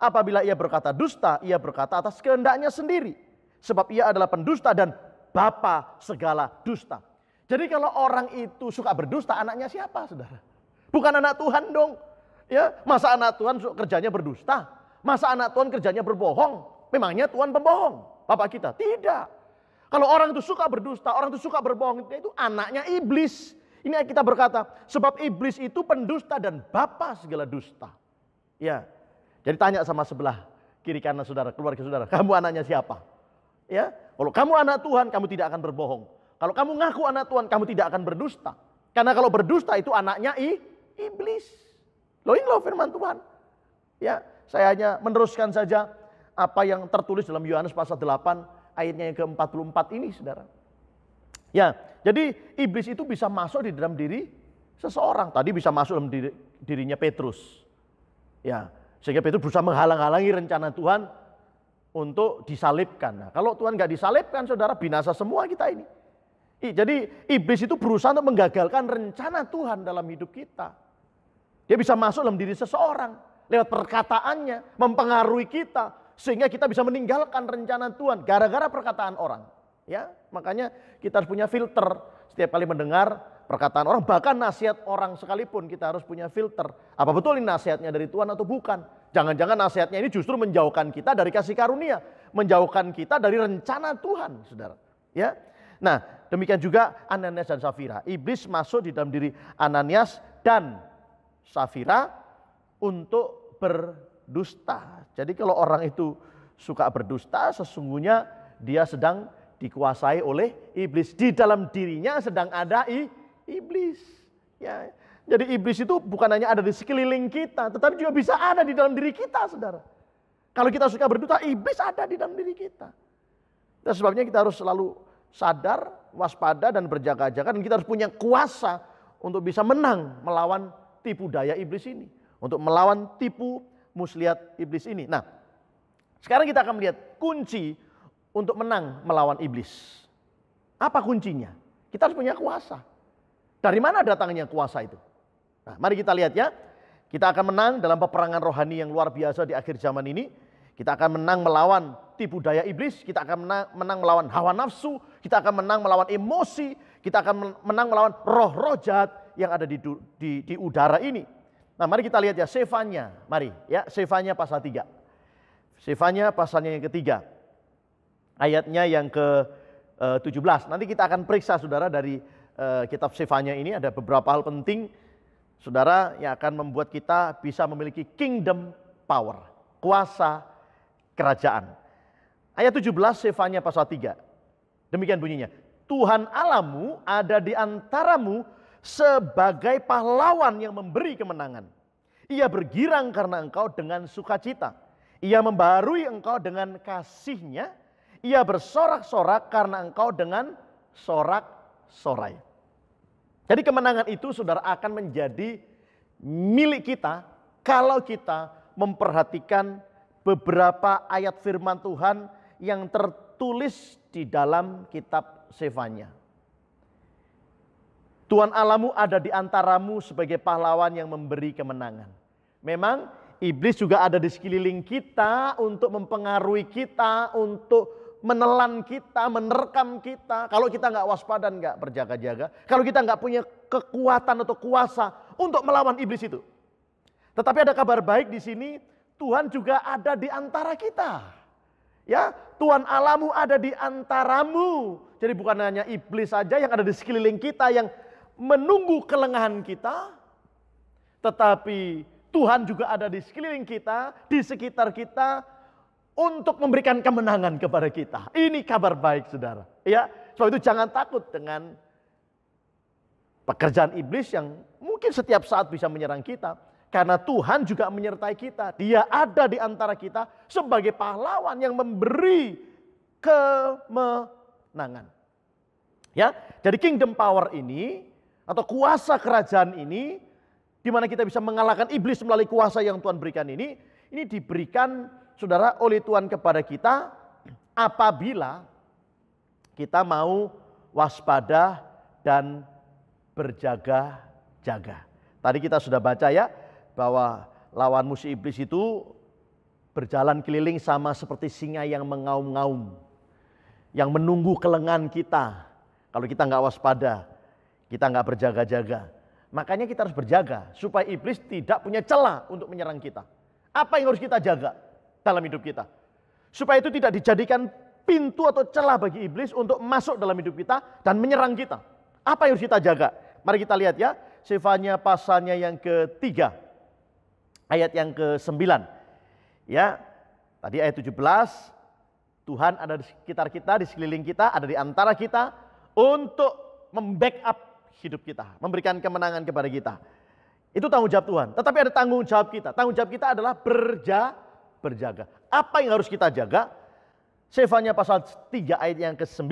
Apabila ia berkata dusta, ia berkata atas kehendaknya sendiri. Sebab ia adalah pendusta dan bapa segala dusta. Jadi kalau orang itu suka berdusta, anaknya siapa, saudara? Bukan anak Tuhan dong. Ya, masa anak Tuhan kerjanya berdusta? Masa anak Tuhan kerjanya berbohong? Memangnya Tuhan pembohong? Bapak kita? Tidak. Kalau orang itu suka berdusta, orang itu suka berbohong, itu anaknya iblis. Ini kita berkata, sebab iblis itu pendusta dan bapa segala dusta. Ya, jadi tanya sama sebelah kiri kanan saudara, keluarga saudara, kamu anaknya siapa? Ya, kalau kamu anak Tuhan, kamu tidak akan berbohong. Kalau kamu ngaku anak Tuhan, kamu tidak akan berdusta. Karena kalau berdusta itu anaknya iblis. Loh, ini loh firman Tuhan. Ya, saya hanya meneruskan saja apa yang tertulis dalam Yohanes pasal 8 ayatnya yang ke-44 ini, saudara. Ya, jadi iblis itu bisa masuk di dalam diri seseorang. Tadi bisa masuk dalam dirinya Petrus. Ya, sehingga Petrus berusaha menghalang-halangi rencana Tuhan untuk disalibkan. Nah, kalau Tuhan nggak disalibkan, saudara, binasa semua kita ini. Jadi iblis itu berusaha untuk menggagalkan rencana Tuhan dalam hidup kita. Dia bisa masuk dalam diri seseorang lewat perkataannya, mempengaruhi kita. Sehingga kita bisa meninggalkan rencana Tuhan gara-gara perkataan orang. Ya, makanya kita harus punya filter setiap kali mendengar perkataan orang, bahkan nasihat orang sekalipun kita harus punya filter. Apa betul ini nasihatnya dari Tuhan atau bukan? Jangan-jangan nasihatnya ini justru menjauhkan kita dari kasih karunia, menjauhkan kita dari rencana Tuhan, saudara. Ya, nah demikian juga Ananias dan Safira. Iblis masuk di dalam diri Ananias dan Safira untuk berdusta. Jadi kalau orang itu suka berdusta, sesungguhnya dia sedang dikuasai oleh iblis. Di dalam dirinya sedang ada iblis. Ya, jadi iblis itu bukan hanya ada di sekeliling kita, tetapi juga bisa ada di dalam diri kita, saudara. Kalau kita suka berdusta, iblis ada di dalam diri kita. Dan sebabnya kita harus selalu sadar, waspada dan berjaga-jaga, dan kita harus punya kuasa untuk bisa menang melawan tipu daya iblis ini, untuk melawan tipu muslihat iblis ini. Nah, sekarang kita akan melihat kunci untuk menang melawan iblis. Apa kuncinya? Kita harus punya kuasa. Dari mana datangnya kuasa itu? Nah, mari kita lihat ya. Kita akan menang dalam peperangan rohani yang luar biasa di akhir zaman ini. Kita akan menang melawan tipu daya iblis. Kita akan menang melawan hawa nafsu. Kita akan menang melawan emosi. Kita akan menang melawan roh-roh jahat yang ada di udara ini. Nah, mari kita lihat ya Sefanya. Mari ya, Sefanya pasal 3. Sefanya pasalnya yang ketiga. Ayatnya yang ke-17. Nanti kita akan periksa saudara dari kitab Sefanya ini ada beberapa hal penting, saudara, yang akan membuat kita bisa memiliki kingdom power, kuasa kerajaan. Ayat 17 Sefanya pasal 3. Demikian bunyinya. Tuhan Allahmu ada di antaramu sebagai pahlawan yang memberi kemenangan. Ia bergirang karena engkau dengan sukacita. Ia membaharui engkau dengan kasih-Nya. Ia bersorak-sorak karena engkau dengan sorak-sorai. Jadi kemenangan itu saudara akan menjadi milik kita kalau kita memperhatikan beberapa ayat firman Tuhan yang tertulis di dalam kitab Sefanya. Tuhan Allahmu ada di antaramu sebagai pahlawan yang memberi kemenangan. Memang iblis juga ada di sekeliling kita untuk mempengaruhi kita, untuk menelan kita, menerkam kita. Kalau kita nggak waspada, nggak berjaga-jaga, kalau kita nggak punya kekuatan atau kuasa untuk melawan iblis itu. Tetapi ada kabar baik di sini, Tuhan juga ada di antara kita. Ya, Tuhan Allahmu ada di antaramu. Jadi bukan hanya iblis saja yang ada di sekeliling kita yang menunggu kelengahan kita, tetapi Tuhan juga ada di sekeliling kita, di sekitar kita untuk memberikan kemenangan kepada kita. Ini kabar baik, saudara. Ya, sebab itu jangan takut dengan pekerjaan iblis yang mungkin setiap saat bisa menyerang kita. Karena Tuhan juga menyertai kita. Dia ada di antara kita sebagai pahlawan yang memberi kemenangan. Ya, jadi kingdom power ini atau kuasa kerajaan ini, di mana kita bisa mengalahkan iblis melalui kuasa yang Tuhan berikan ini diberikan, saudara, oleh Tuhan kepada kita apabila kita mau waspada dan berjaga-jaga. Tadi kita sudah baca ya, bahwa lawan musuh iblis itu berjalan keliling sama seperti singa yang mengaum-ngaum, yang menunggu kelengahan kita. Kalau kita nggak waspada, kita nggak berjaga-jaga, makanya kita harus berjaga supaya iblis tidak punya celah untuk menyerang kita. Apa yang harus kita jaga dalam hidup kita? Supaya itu tidak dijadikan pintu atau celah bagi iblis untuk masuk dalam hidup kita dan menyerang kita. Apa yang harus kita jaga? Mari kita lihat ya, Sefanya pasalnya yang ketiga. Ayat yang ke-9. Ya, tadi ayat 17, Tuhan ada di sekitar kita, di sekeliling kita, ada di antara kita untuk membackup hidup kita, memberikan kemenangan kepada kita. Itu tanggung jawab Tuhan. Tetapi ada tanggung jawab kita. Tanggung jawab kita adalah berjaga. Apa yang harus kita jaga? Sefanya pasal 3 ayat yang ke-9.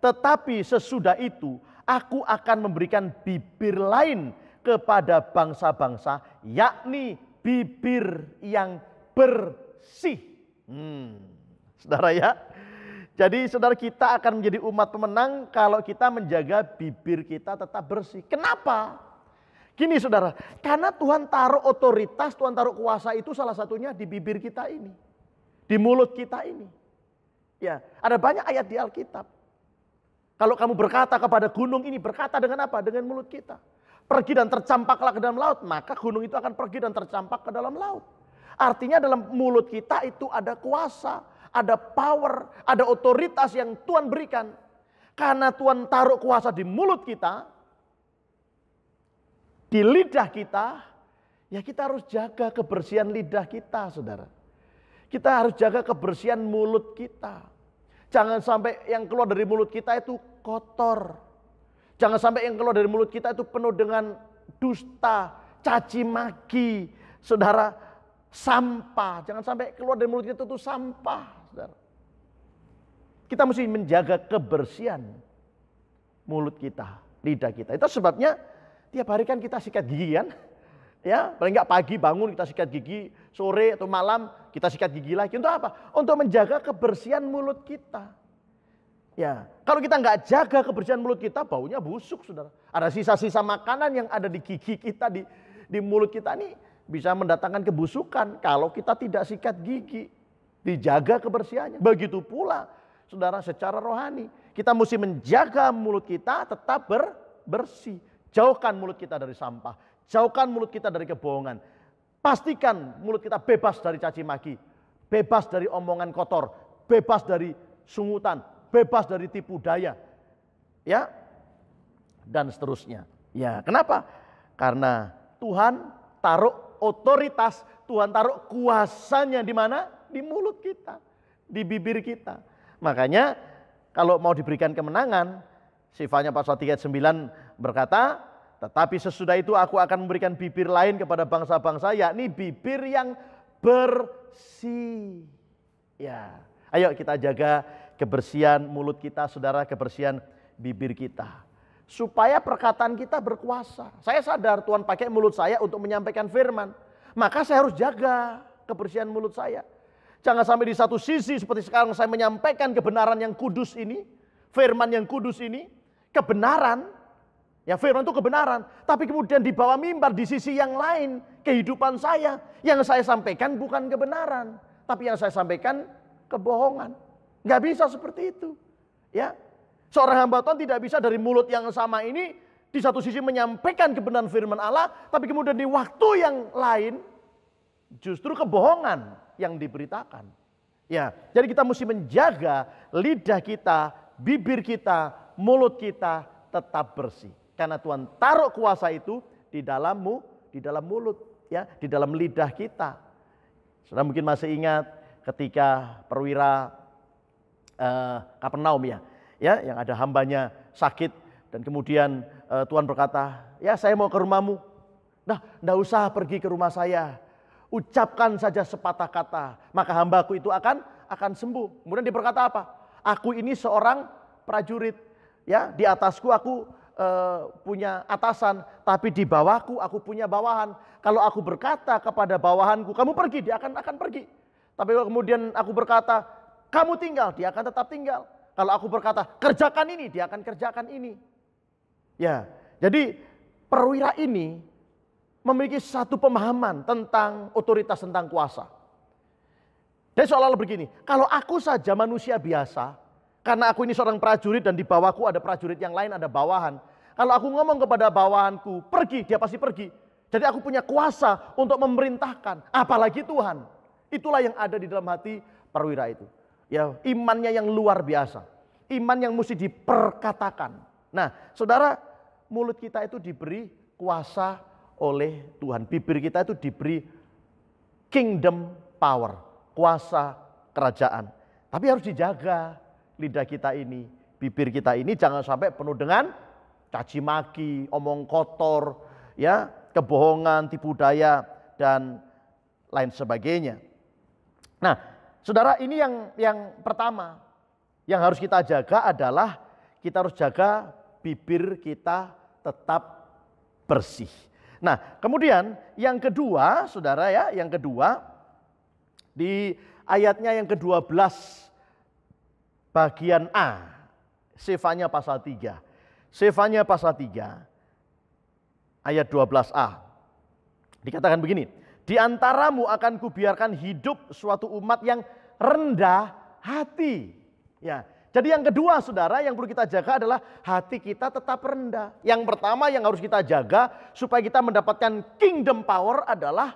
Tetapi sesudah itu aku akan memberikan bibir lain kepada bangsa-bangsa, yakni bibir yang bersih. Saudara ya. Jadi saudara, kita akan menjadi umat pemenang kalau kita menjaga bibir kita tetap bersih. Kenapa? Gini saudara, karena Tuhan taruh otoritas, Tuhan taruh kuasa itu salah satunya di bibir kita ini. Di mulut kita ini. Ya, ada banyak ayat di Alkitab. Kalau kamu berkata kepada gunung ini, berkata dengan apa? Dengan mulut kita. Pergi dan tercampaklah ke dalam laut, maka gunung itu akan pergi dan tercampak ke dalam laut. Artinya dalam mulut kita itu ada kuasa, ada power, ada otoritas yang Tuhan berikan. Karena Tuhan taruh kuasa di mulut kita, di lidah kita, ya kita harus jaga kebersihan lidah kita, saudara. Kita harus jaga kebersihan mulut kita. Jangan sampai yang keluar dari mulut kita itu kotor. Jangan sampai yang keluar dari mulut kita itu penuh dengan dusta, caci maki, saudara, sampah. Jangan sampai keluar dari mulut kita itu sampah, saudara. Kita mesti menjaga kebersihan mulut kita, lidah kita. Itu sebabnya tiap hari kan kita sikat gigi kan. Ya, paling enggak pagi bangun kita sikat gigi, sore atau malam kita sikat gigi lagi. Untuk apa? Untuk menjaga kebersihan mulut kita. Ya, kalau kita nggak jaga kebersihan mulut kita, baunya busuk, saudara. Ada sisa-sisa makanan yang ada di gigi kita, di mulut kita ini bisa mendatangkan kebusukan kalau kita tidak sikat gigi. Dijaga kebersihannya. Begitu pula, saudara, secara rohani. Kita mesti menjaga mulut kita tetap bersih. Jauhkan mulut kita dari sampah. Jauhkan mulut kita dari kebohongan. Pastikan mulut kita bebas dari caci maki. Bebas dari omongan kotor. Bebas dari sungutan. Bebas dari tipu daya. Ya. dan seterusnya. Ya, kenapa? Karena Tuhan taruh otoritas, Tuhan taruh kuasanya di mana? Di mulut kita, di bibir kita. Makanya kalau mau diberikan kemenangan, Sifanya pasal 3 ayat 9 berkata, tetapi sesudah itu aku akan memberikan bibir lain kepada bangsa-bangsa, yakni bibir yang bersih. Ya, ayo kita jaga kebersihan mulut kita, saudara, kebersihan bibir kita. Supaya perkataan kita berkuasa. Saya sadar Tuhan pakai mulut saya untuk menyampaikan firman. Maka saya harus jaga kebersihan mulut saya. Jangan sampai di satu sisi seperti sekarang saya menyampaikan kebenaran yang kudus ini, firman yang kudus ini, kebenaran, ya firman itu kebenaran. Tapi kemudian di bawah mimbar di sisi yang lain, kehidupan saya, yang saya sampaikan bukan kebenaran. Tapi yang saya sampaikan kebohongan. Nggak bisa seperti itu. Ya, seorang hamba Tuhan tidak bisa dari mulut yang sama ini di satu sisi menyampaikan kebenaran firman Allah, tapi kemudian di waktu yang lain justru kebohongan yang diberitakan. Ya, jadi kita mesti menjaga lidah kita, bibir kita, mulut kita tetap bersih. Karena Tuhan taruh kuasa itu di dalam mulut, ya, di dalam lidah kita. Saudara mungkin masih ingat ketika perwira Kapernaum ya, yang ada hambanya sakit dan kemudian Tuhan berkata, ya saya mau ke rumahmu. Nah, enggak usah pergi ke rumah saya. Ucapkan saja sepatah kata, maka hambaku itu akan sembuh. Kemudian dia berkata apa? Aku ini seorang prajurit, ya, di atasku aku punya atasan, tapi di bawahku aku punya bawahan. Kalau aku berkata kepada bawahanku, kamu pergi, dia akan pergi. Tapi kalau kemudian aku berkata, kamu tinggal, dia akan tetap tinggal. Kalau aku berkata, kerjakan ini, dia akan kerjakan ini. Ya, jadi perwira ini memiliki satu pemahaman tentang otoritas, tentang kuasa. Dia seolah-olah begini, kalau aku saja manusia biasa, karena aku ini seorang prajurit dan di bawahku ada prajurit yang lain, ada bawahan. Kalau aku ngomong kepada bawahanku, pergi, dia pasti pergi. Jadi aku punya kuasa untuk memerintahkan, apalagi Tuhan. Itulah yang ada di dalam hati perwira itu. Ya, imannya yang luar biasa. Iman yang mesti diperkatakan. Nah, saudara, mulut kita itu diberi kuasa oleh Tuhan. Bibir kita itu diberi kingdom power, kuasa kerajaan. Tapi harus dijaga lidah kita ini, bibir kita ini jangan sampai penuh dengan caci maki, omong kotor, ya, kebohongan, tipu daya dan lain sebagainya. Nah, saudara, ini yang pertama yang harus kita jaga adalah kita harus jaga bibir kita tetap bersih. Nah, kemudian yang kedua, saudara ya, yang kedua di ayatnya yang ke-12 bagian A, Sefanya pasal 3. Sefanya pasal 3 ayat 12a. Dikatakan begini, di antaramu akan kubiarkan hidup suatu umat yang rendah hati. Ya, jadi yang kedua, saudara, yang perlu kita jaga adalah hati kita tetap rendah. Yang pertama yang harus kita jaga supaya kita mendapatkan kingdom power adalah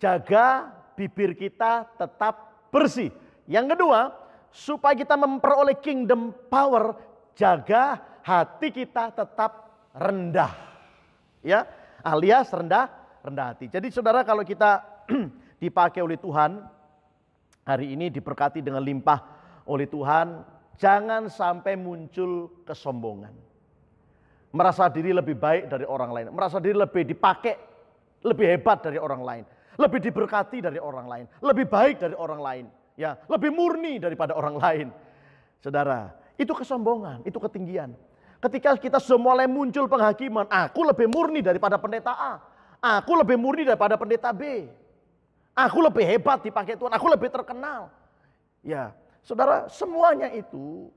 jaga bibir kita tetap bersih. Yang kedua, supaya kita memperoleh kingdom power, jaga hati kita tetap rendah. Ya, alias rendah hati. Jadi saudara, kalau kita dipakai oleh Tuhan, hari ini diberkati dengan limpah oleh Tuhan, jangan sampai muncul kesombongan. Merasa diri lebih baik dari orang lain, merasa diri lebih dipakai, lebih hebat dari orang lain, lebih diberkati dari orang lain, lebih baik dari orang lain, ya, lebih murni daripada orang lain. Saudara, itu kesombongan, itu ketinggian. Ketika kita semua mulai muncul penghakiman, aku lebih murni daripada pendeta A, aku lebih murni daripada pendeta B, aku lebih hebat dipakai Tuhan, aku lebih terkenal. Ya, saudara, semuanya itu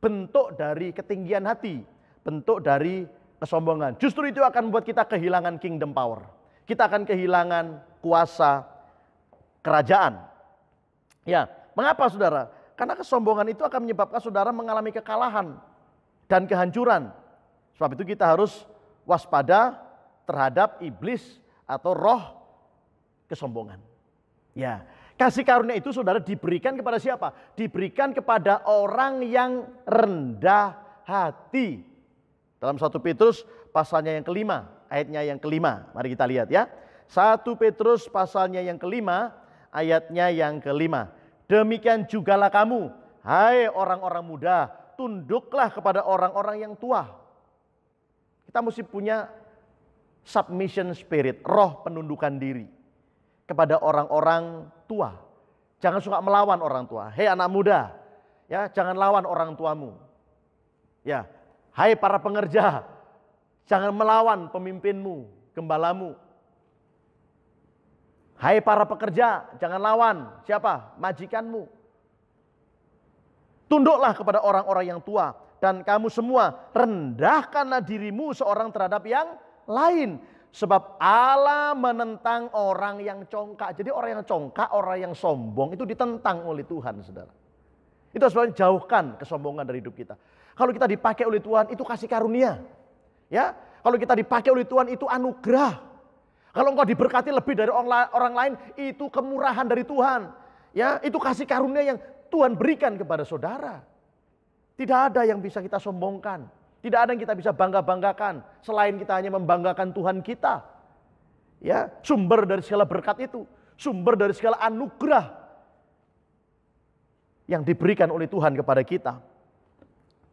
bentuk dari ketinggian hati, bentuk dari kesombongan. Justru itu akan membuat kita kehilangan kingdom power. Kita akan kehilangan kuasa kerajaan. Ya, mengapa saudara? Karena kesombongan itu akan menyebabkan saudara mengalami kekalahan dan kehancuran. Sebab itu kita harus waspada terhadap iblis atau roh kesombongan. Ya, kasih karunia itu saudara diberikan kepada siapa? Diberikan kepada orang yang rendah hati. Dalam 1 Petrus pasalnya yang kelima, ayatnya yang kelima. Mari kita lihat ya. 1 Petrus pasalnya yang kelima, ayatnya yang kelima. Demikian jugalah kamu, hai orang-orang muda, tunduklah kepada orang-orang yang tua. Kita mesti punya submission spirit, roh penundukan diri kepada orang-orang tua. Jangan suka melawan orang tua. Hei anak muda, ya jangan lawan orang tuamu. Ya, hai para pengerja, jangan melawan pemimpinmu, gembalamu. Hai para pekerja, jangan lawan siapa? Majikanmu. Tunduklah kepada orang-orang yang tua, dan kamu semua rendahkanlah dirimu seorang terhadap yang lain. Sebab Allah menentang orang yang congkak. Jadi orang yang congkak, orang yang sombong itu ditentang oleh Tuhan, saudara. Itu sebabnya jauhkan kesombongan dari hidup kita. Kalau kita dipakai oleh Tuhan itu kasih karunia. Ya, kalau kita dipakai oleh Tuhan itu anugerah. Kalau engkau diberkati lebih dari orang lain itu kemurahan dari Tuhan. Ya, itu kasih karunia yang Tuhan berikan kepada saudara. Tidak ada yang bisa kita sombongkan. Tidak ada yang kita bisa bangga-banggakan selain kita hanya membanggakan Tuhan kita. Ya, sumber dari segala berkat itu, sumber dari segala anugerah yang diberikan oleh Tuhan kepada kita.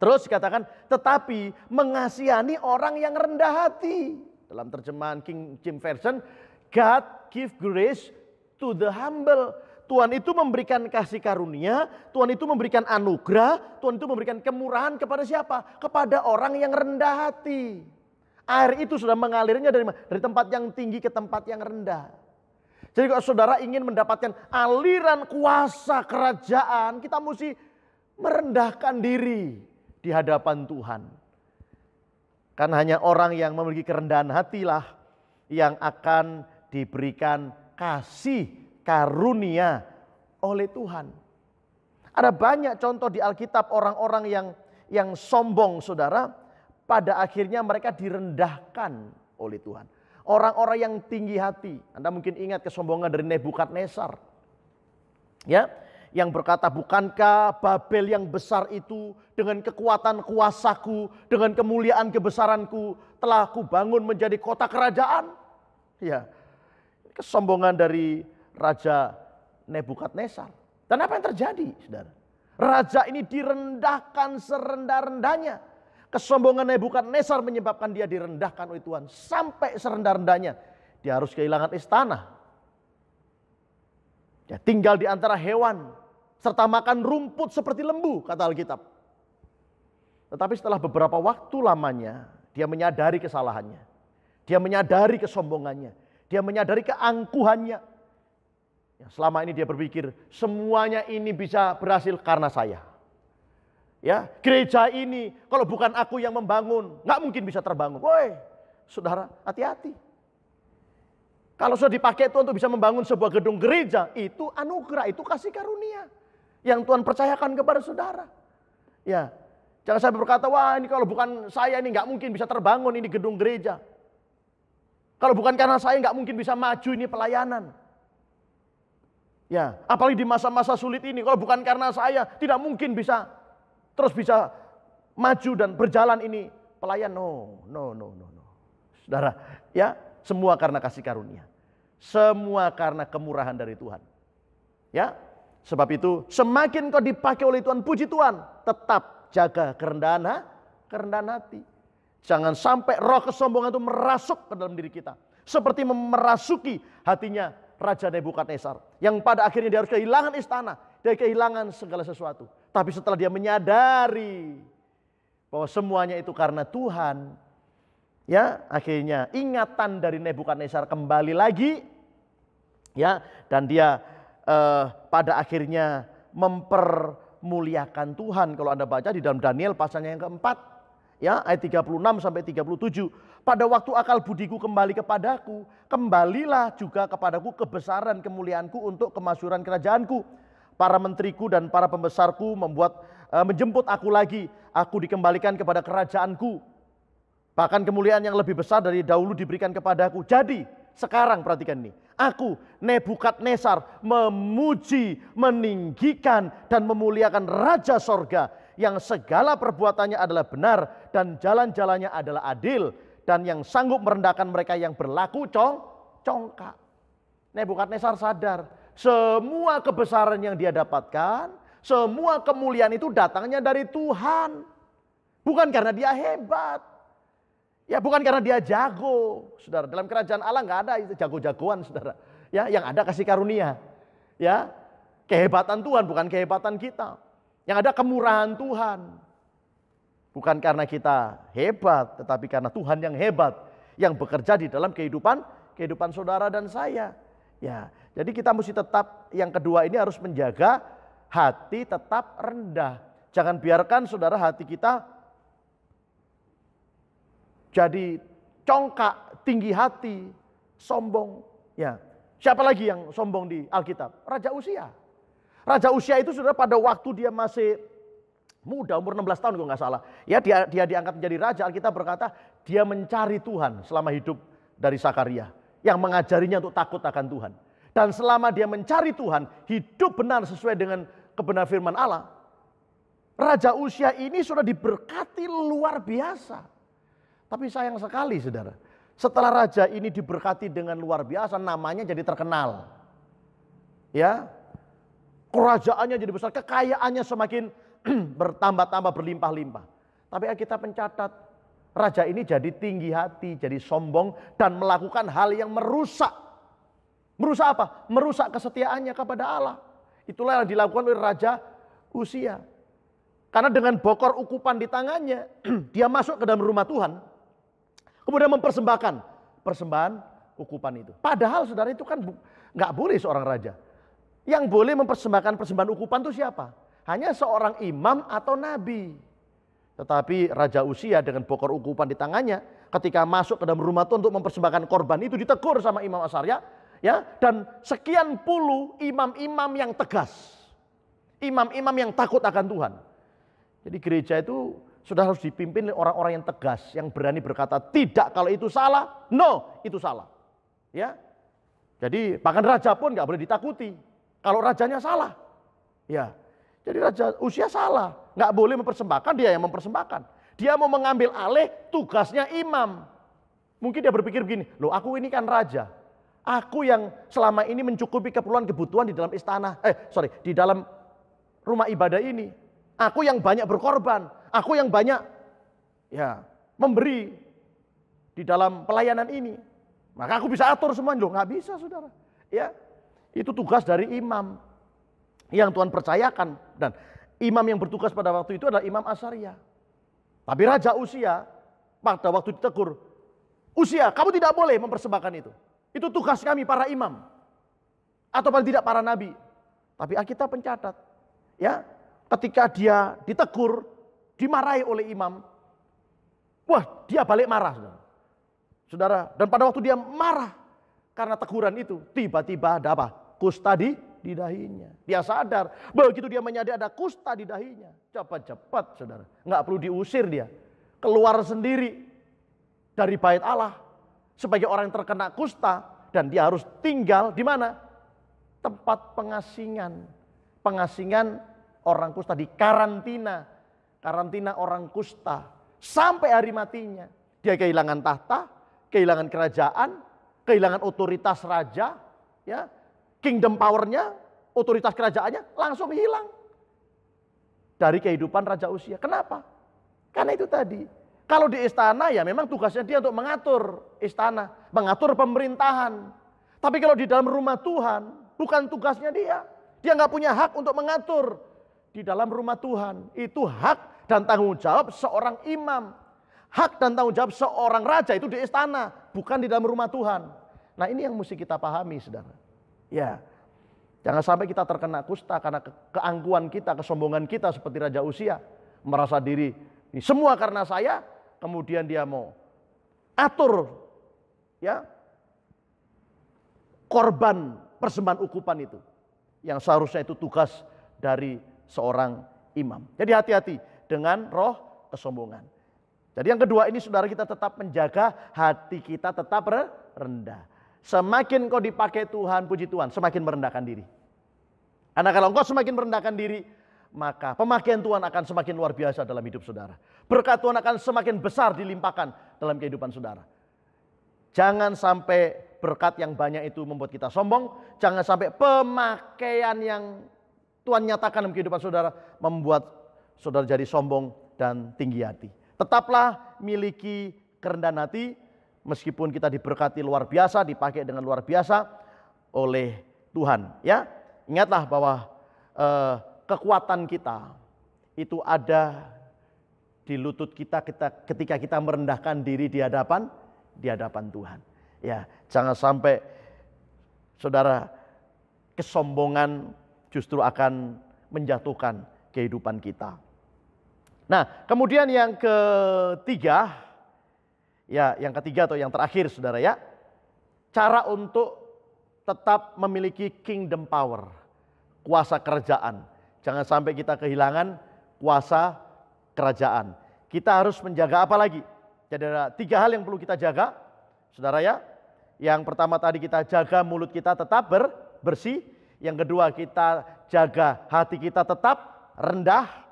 Terus dikatakan, tetapi mengasihani orang yang rendah hati. Dalam terjemahan King James Version, God give grace to the humble. Tuhan itu memberikan kasih karunia, Tuhan itu memberikan anugerah, Tuhan itu memberikan kemurahan kepada siapa? Kepada orang yang rendah hati. Air itu sudah mengalirnya dari mana? Dari tempat yang tinggi ke tempat yang rendah. Jadi kalau saudara ingin mendapatkan aliran kuasa kerajaan, kita mesti merendahkan diri di hadapan Tuhan. Kan hanya orang yang memiliki kerendahan hatilah yang akan diberikan kasih karunia oleh Tuhan. Ada banyak contoh di Alkitab orang-orang yang sombong, saudara, pada akhirnya mereka direndahkan oleh Tuhan. Orang-orang yang tinggi hati, Anda mungkin ingat kesombongan dari Nebukadnezar. Ya, yang berkata, bukankah Babel yang besar itu dengan kekuatan kuasaku, dengan kemuliaan kebesaranku telah kubangun menjadi kota kerajaan? Ya, kesombongan dari Raja Nebukadnezar. Dan apa yang terjadi, saudara? Raja ini direndahkan serendah-rendahnya. Kesombongan Nebukadnezar menyebabkan dia direndahkan oleh Tuhan. Sampai serendah-rendahnya. Dia harus kehilangan istana. Dia tinggal di antara hewan. Serta makan rumput seperti lembu, kata Alkitab. Tetapi setelah beberapa waktu lamanya, dia menyadari kesalahannya. Dia menyadari kesombongannya. Dia menyadari keangkuhannya. Ya, selama ini dia berpikir semuanya ini bisa berhasil karena saya. Ya, gereja ini kalau bukan aku yang membangun, nggak mungkin bisa terbangun. Woi, saudara, hati-hati. Kalau sudah dipakai Tuhan untuk bisa membangun sebuah gedung gereja, itu anugerah, itu kasih karunia yang Tuhan percayakan kepada saudara. Ya, jangan sampai berkata, wah ini kalau bukan saya ini nggak mungkin bisa terbangun ini gedung gereja. Kalau bukan karena saya nggak mungkin bisa maju ini pelayanan. Ya, apalagi di masa-masa sulit ini, kalau bukan karena saya tidak mungkin bisa terus bisa maju dan berjalan ini pelayan. No. Saudara, ya, semua karena kasih karunia. Semua karena kemurahan dari Tuhan. Ya, sebab itu semakin kau dipakai oleh Tuhan, puji Tuhan, tetap jaga kerendahan hati. Jangan sampai roh kesombongan itu merasuk ke dalam diri kita. Seperti merasuki hatinya Raja Nebukadnezar, yang pada akhirnya dia harus kehilangan istana, dia kehilangan segala sesuatu. Tapi setelah dia menyadari bahwa semuanya itu karena Tuhan, ya, akhirnya ingatan dari Nebukadnezar kembali lagi, ya, dan dia pada akhirnya mempermuliakan Tuhan. Kalau Anda baca di dalam Daniel pasalnya yang keempat, ya, ayat 36 sampai 37. Pada waktu akal budiku kembali kepadaku, kembalilah juga kepadaku kebesaran kemuliaanku untuk kemasyhuran kerajaanku. Para menteriku dan para pembesarku menjemput aku lagi. Aku dikembalikan kepada kerajaanku. Bahkan kemuliaan yang lebih besar dari dahulu diberikan kepadaku. Jadi sekarang perhatikan ini. Aku Nebukadnezar memuji, meninggikan dan memuliakan Raja Sorga yang segala perbuatannya adalah benar dan jalan-jalannya adalah adil, dan yang sanggup merendahkan mereka yang berlaku congkak. Nebukadnezar sadar semua kebesaran yang dia dapatkan, semua kemuliaan itu datangnya dari Tuhan. Bukan karena dia hebat. Ya, bukan karena dia jago. Saudara, dalam kerajaan Allah nggak ada itu jago-jagoan, saudara. Ya, yang ada kasih karunia. Ya, kehebatan Tuhan bukan kehebatan kita. Yang ada kemurahan Tuhan. Bukan karena kita hebat, tetapi karena Tuhan yang hebat yang bekerja di dalam kehidupan saudara dan saya. Ya, jadi kita mesti tetap, yang kedua ini harus menjaga hati tetap rendah. Jangan biarkan saudara hati kita jadi congkak, tinggi hati, sombong. Ya, siapa lagi yang sombong di Alkitab? Raja Uzia. Raja Uzia itu saudara pada waktu dia masih muda, umur 16 tahun kalau nggak salah. Ya, dia diangkat menjadi raja. Alkitab berkata dia mencari Tuhan selama hidup dari Sakaria, yang mengajarinya untuk takut akan Tuhan. Dan selama dia mencari Tuhan, hidup benar sesuai dengan kebenaran firman Allah, Raja Uzia ini sudah diberkati luar biasa. Tapi sayang sekali saudara, setelah raja ini diberkati dengan luar biasa, namanya jadi terkenal. Ya, kerajaannya jadi besar, kekayaannya semakin bertambah-tambah, berlimpah-limpah. Tapi kita mencatat, raja ini jadi tinggi hati, jadi sombong, dan melakukan hal yang merusak. Merusak apa? Merusak kesetiaannya kepada Allah. Itulah yang dilakukan oleh Raja Uzia. Karena dengan bokor ukupan di tangannya, dia masuk ke dalam rumah Tuhan. Kemudian mempersembahkan persembahan ukupan itu. Padahal saudara itu kan nggak boleh seorang raja. Yang boleh mempersembahkan persembahan ukupan itu siapa? Hanya seorang imam atau nabi. Tetapi Raja Uzia dengan bokor ukupan di tangannya, ketika masuk ke dalam rumah Tuhan untuk mempersembahkan korban itu, ditegur sama Imam Asaria, ya, dan sekian puluh imam-imam yang tegas, imam-imam yang takut akan Tuhan. Jadi gereja itu sudah harus dipimpin oleh orang-orang yang tegas, yang berani berkata tidak kalau itu salah, no itu salah. Ya, jadi bahkan raja pun nggak boleh ditakuti kalau rajanya salah. Ya, jadi Raja Uzia salah, nggak boleh mempersembahkan, dia yang mempersembahkan. Dia mau mengambil alih tugasnya imam. Mungkin dia berpikir begini, loh aku ini kan raja, aku yang selama ini mencukupi kebutuhan di dalam istana, di dalam rumah ibadah ini. Aku yang banyak berkorban, aku yang banyak ya memberi di dalam pelayanan ini. Maka aku bisa atur semuanya. Loh, nggak bisa saudara. Ya, itu tugas dari imam yang Tuhan percayakan, dan imam yang bertugas pada waktu itu adalah Imam Asaria. Tapi Raja Uzia pada waktu ditegur, Uzia, kamu tidak boleh mempersembahkan itu. Itu tugas kami para imam, atau paling tidak para nabi. Tapi Alkitab mencatat, ya, ketika dia ditegur, dimarahi oleh imam, wah dia balik marah, saudara. Saudara, dan pada waktu dia marah karena teguran itu, tiba-tiba ada apa? Kusta di dahinya. Dia sadar, begitu dia menyadari ada kusta di dahinya, cepat-cepat saudara, nggak perlu diusir, dia keluar sendiri dari bait Allah sebagai orang yang terkena kusta, dan dia harus tinggal di mana? Tempat pengasingan orang kusta, di karantina orang kusta sampai hari matinya. Dia kehilangan tahta, kehilangan kerajaan, kehilangan otoritas raja, ya, kingdom powernya, otoritas kerajaannya langsung hilang dari kehidupan Raja Uzia. Kenapa? Karena itu tadi, kalau di istana ya memang tugasnya dia untuk mengatur istana, mengatur pemerintahan. Tapi kalau di dalam rumah Tuhan, bukan tugasnya dia. Dia nggak punya hak untuk mengatur di dalam rumah Tuhan. Itu hak dan tanggung jawab seorang imam. Hak dan tanggung jawab seorang raja itu di istana, bukan di dalam rumah Tuhan. Nah ini yang mesti kita pahami saudara. Ya, jangan sampai kita terkena kusta karena keangkuhan kita, kesombongan kita seperti Raja Uzia. Merasa diri, ini semua karena saya, kemudian dia mau atur ya korban persembahan ukupan itu. Yang seharusnya itu tugas dari seorang imam. Jadi hati-hati dengan roh kesombongan. Jadi yang kedua ini saudara, kita tetap menjaga hati kita tetap rendah. Semakin kau dipakai Tuhan, puji Tuhan, semakin merendahkan diri. Karena kalau engkau semakin merendahkan diri, maka pemakaian Tuhan akan semakin luar biasa dalam hidup saudara. Berkat Tuhan akan semakin besar dilimpahkan dalam kehidupan saudara. Jangan sampai berkat yang banyak itu membuat kita sombong. Jangan sampai pemakaian yang Tuhan nyatakan dalam kehidupan saudara membuat saudara jadi sombong dan tinggi hati. Tetaplah miliki kerendahan hati, meskipun kita diberkati luar biasa, dipakai dengan luar biasa oleh Tuhan. Ya, ingatlah bahwa kekuatan kita itu ada di lutut kita ketika kita merendahkan diri di hadapan Tuhan. Ya, jangan sampai saudara kesombongan justru akan menjatuhkan kehidupan kita. Nah, kemudian yang ketiga, yang ketiga atau yang terakhir saudara ya, cara untuk tetap memiliki kingdom power, kuasa kerajaan. Jangan sampai kita kehilangan kuasa kerajaan. Kita harus menjaga apa lagi? Jadi ada 3 hal yang perlu kita jaga, saudara ya. Yang pertama tadi kita jaga mulut kita tetap bersih. Yang kedua kita jaga hati kita tetap rendah.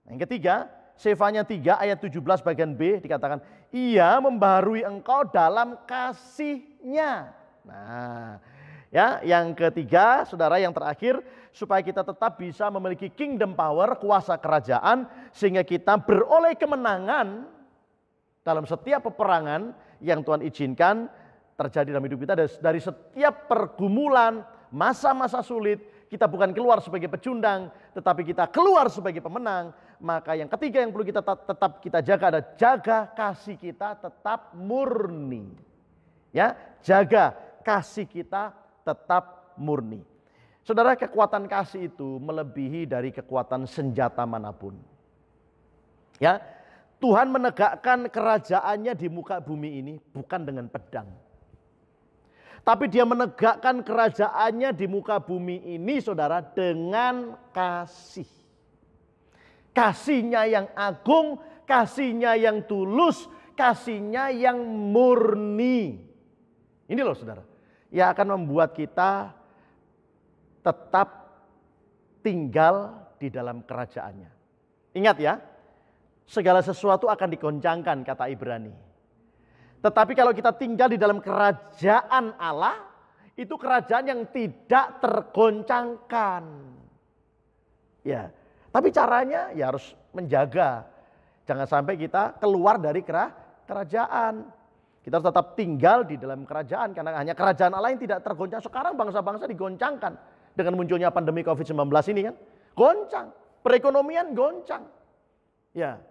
Yang ketiga, Sefanya 3 ayat 17 bagian B dikatakan, Ia membaharui engkau dalam kasih-Nya. Nah, ya, yang ketiga, saudara, yang terakhir, supaya kita tetap bisa memiliki kingdom power, kuasa kerajaan, sehingga kita beroleh kemenangan dalam setiap peperangan yang Tuhan izinkan terjadi dalam hidup kita. Dari setiap pergumulan, masa-masa sulit, kita bukan keluar sebagai pecundang, tetapi kita keluar sebagai pemenang. Maka yang ketiga yang perlu kita tetap kita jaga adalah jaga kasih kita tetap murni. Ya, jaga kasih kita tetap murni. Saudara, kekuatan kasih itu melebihi dari kekuatan senjata manapun. Ya, Tuhan menegakkan kerajaannya di muka bumi ini bukan dengan pedang. Tapi Dia menegakkan kerajaannya di muka bumi ini, saudara, dengan kasih. Kasih-Nya yang agung, kasih-Nya yang tulus, kasih-Nya yang murni. Ini loh saudara, yang akan membuat kita tetap tinggal di dalam kerajaannya. Ingat ya, segala sesuatu akan digoncangkan kata Ibrani. Tetapi kalau kita tinggal di dalam kerajaan Allah, itu kerajaan yang tidak tergoncangkan. Ya, tapi caranya ya harus menjaga. Jangan sampai kita keluar dari kerajaan. Kita harus tetap tinggal di dalam kerajaan, karena hanya kerajaan Allah yang tidak tergoncang. Sekarang bangsa-bangsa digoncangkan dengan munculnya pandemi COVID-19 ini kan. Goncang, perekonomian goncang. Ya,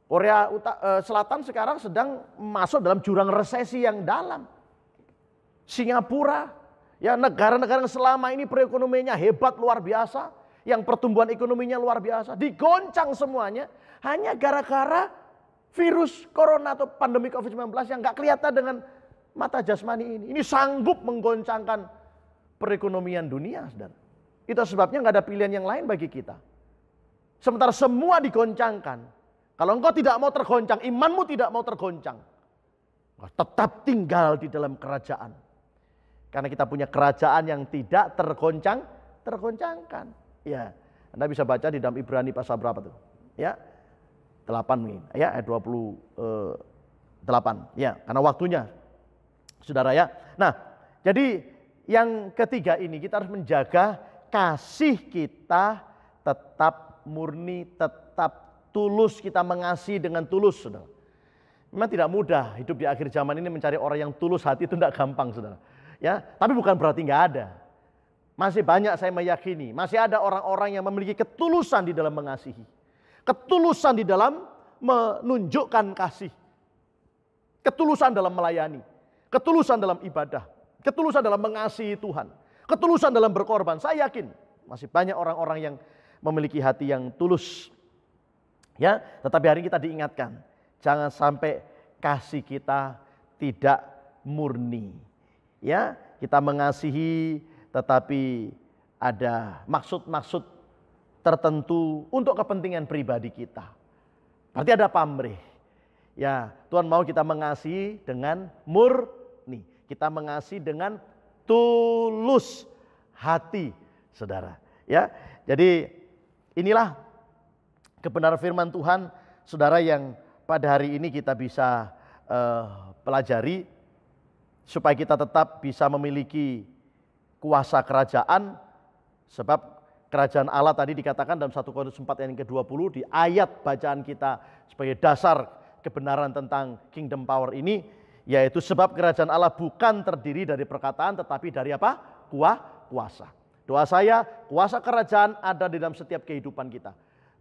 Korea Selatan sekarang sedang masuk dalam jurang resesi yang dalam. Singapura, ya, negara-negara yang selama ini perekonomiannya hebat luar biasa, yang pertumbuhan ekonominya luar biasa, digoncang semuanya hanya gara-gara virus corona atau pandemi COVID-19 yang gak kelihatan dengan mata jasmani ini. Ini sanggup menggoncangkan perekonomian dunia, saudara. Itu sebabnya gak ada pilihan yang lain bagi kita. Sementara semua digoncangkan. Kalau engkau tidak mau tergoncang, imanmu tidak mau tergoncang, tetap tinggal di dalam kerajaan. Karena kita punya kerajaan yang tidak tergoncangkan. Ya, Anda bisa baca di dalam Ibrani pasal berapa tuh? Ya, 8 mungkin. Ya, ayat 28. Ya, karena waktunya, saudara ya. Nah, jadi yang ketiga ini kita harus menjaga kasih kita tetap murni, tetap tulus, kita mengasihi dengan tulus, saudara. Memang tidak mudah hidup di akhir zaman ini mencari orang yang tulus hati, itu tidak gampang, saudara. Ya, tapi bukan berarti nggak ada. Masih banyak, saya meyakini, masih ada orang-orang yang memiliki ketulusan di dalam mengasihi, ketulusan di dalam menunjukkan kasih, ketulusan dalam melayani, ketulusan dalam ibadah, ketulusan dalam mengasihi Tuhan, ketulusan dalam berkorban. Saya yakin masih banyak orang-orang yang memiliki hati yang tulus. Ya, tetapi hari ini kita diingatkan, jangan sampai kasih kita tidak murni. Ya, kita mengasihi tetapi ada maksud-maksud tertentu untuk kepentingan pribadi kita. Berarti ada pamrih. Ya, Tuhan mau kita mengasihi dengan murni. Kita mengasihi dengan tulus hati, saudara. Ya, jadi inilah kebenaran firman Tuhan, saudara, yang pada hari ini kita bisa pelajari supaya kita tetap bisa memiliki kuasa kerajaan, sebab kerajaan Allah tadi dikatakan dalam 1 Korintus 4 ayat yang ke-20 di ayat bacaan kita sebagai dasar kebenaran tentang kingdom power ini, yaitu sebab kerajaan Allah bukan terdiri dari perkataan tetapi dari apa? Kuasa. Doa saya, kuasa kerajaan ada di dalam setiap kehidupan kita.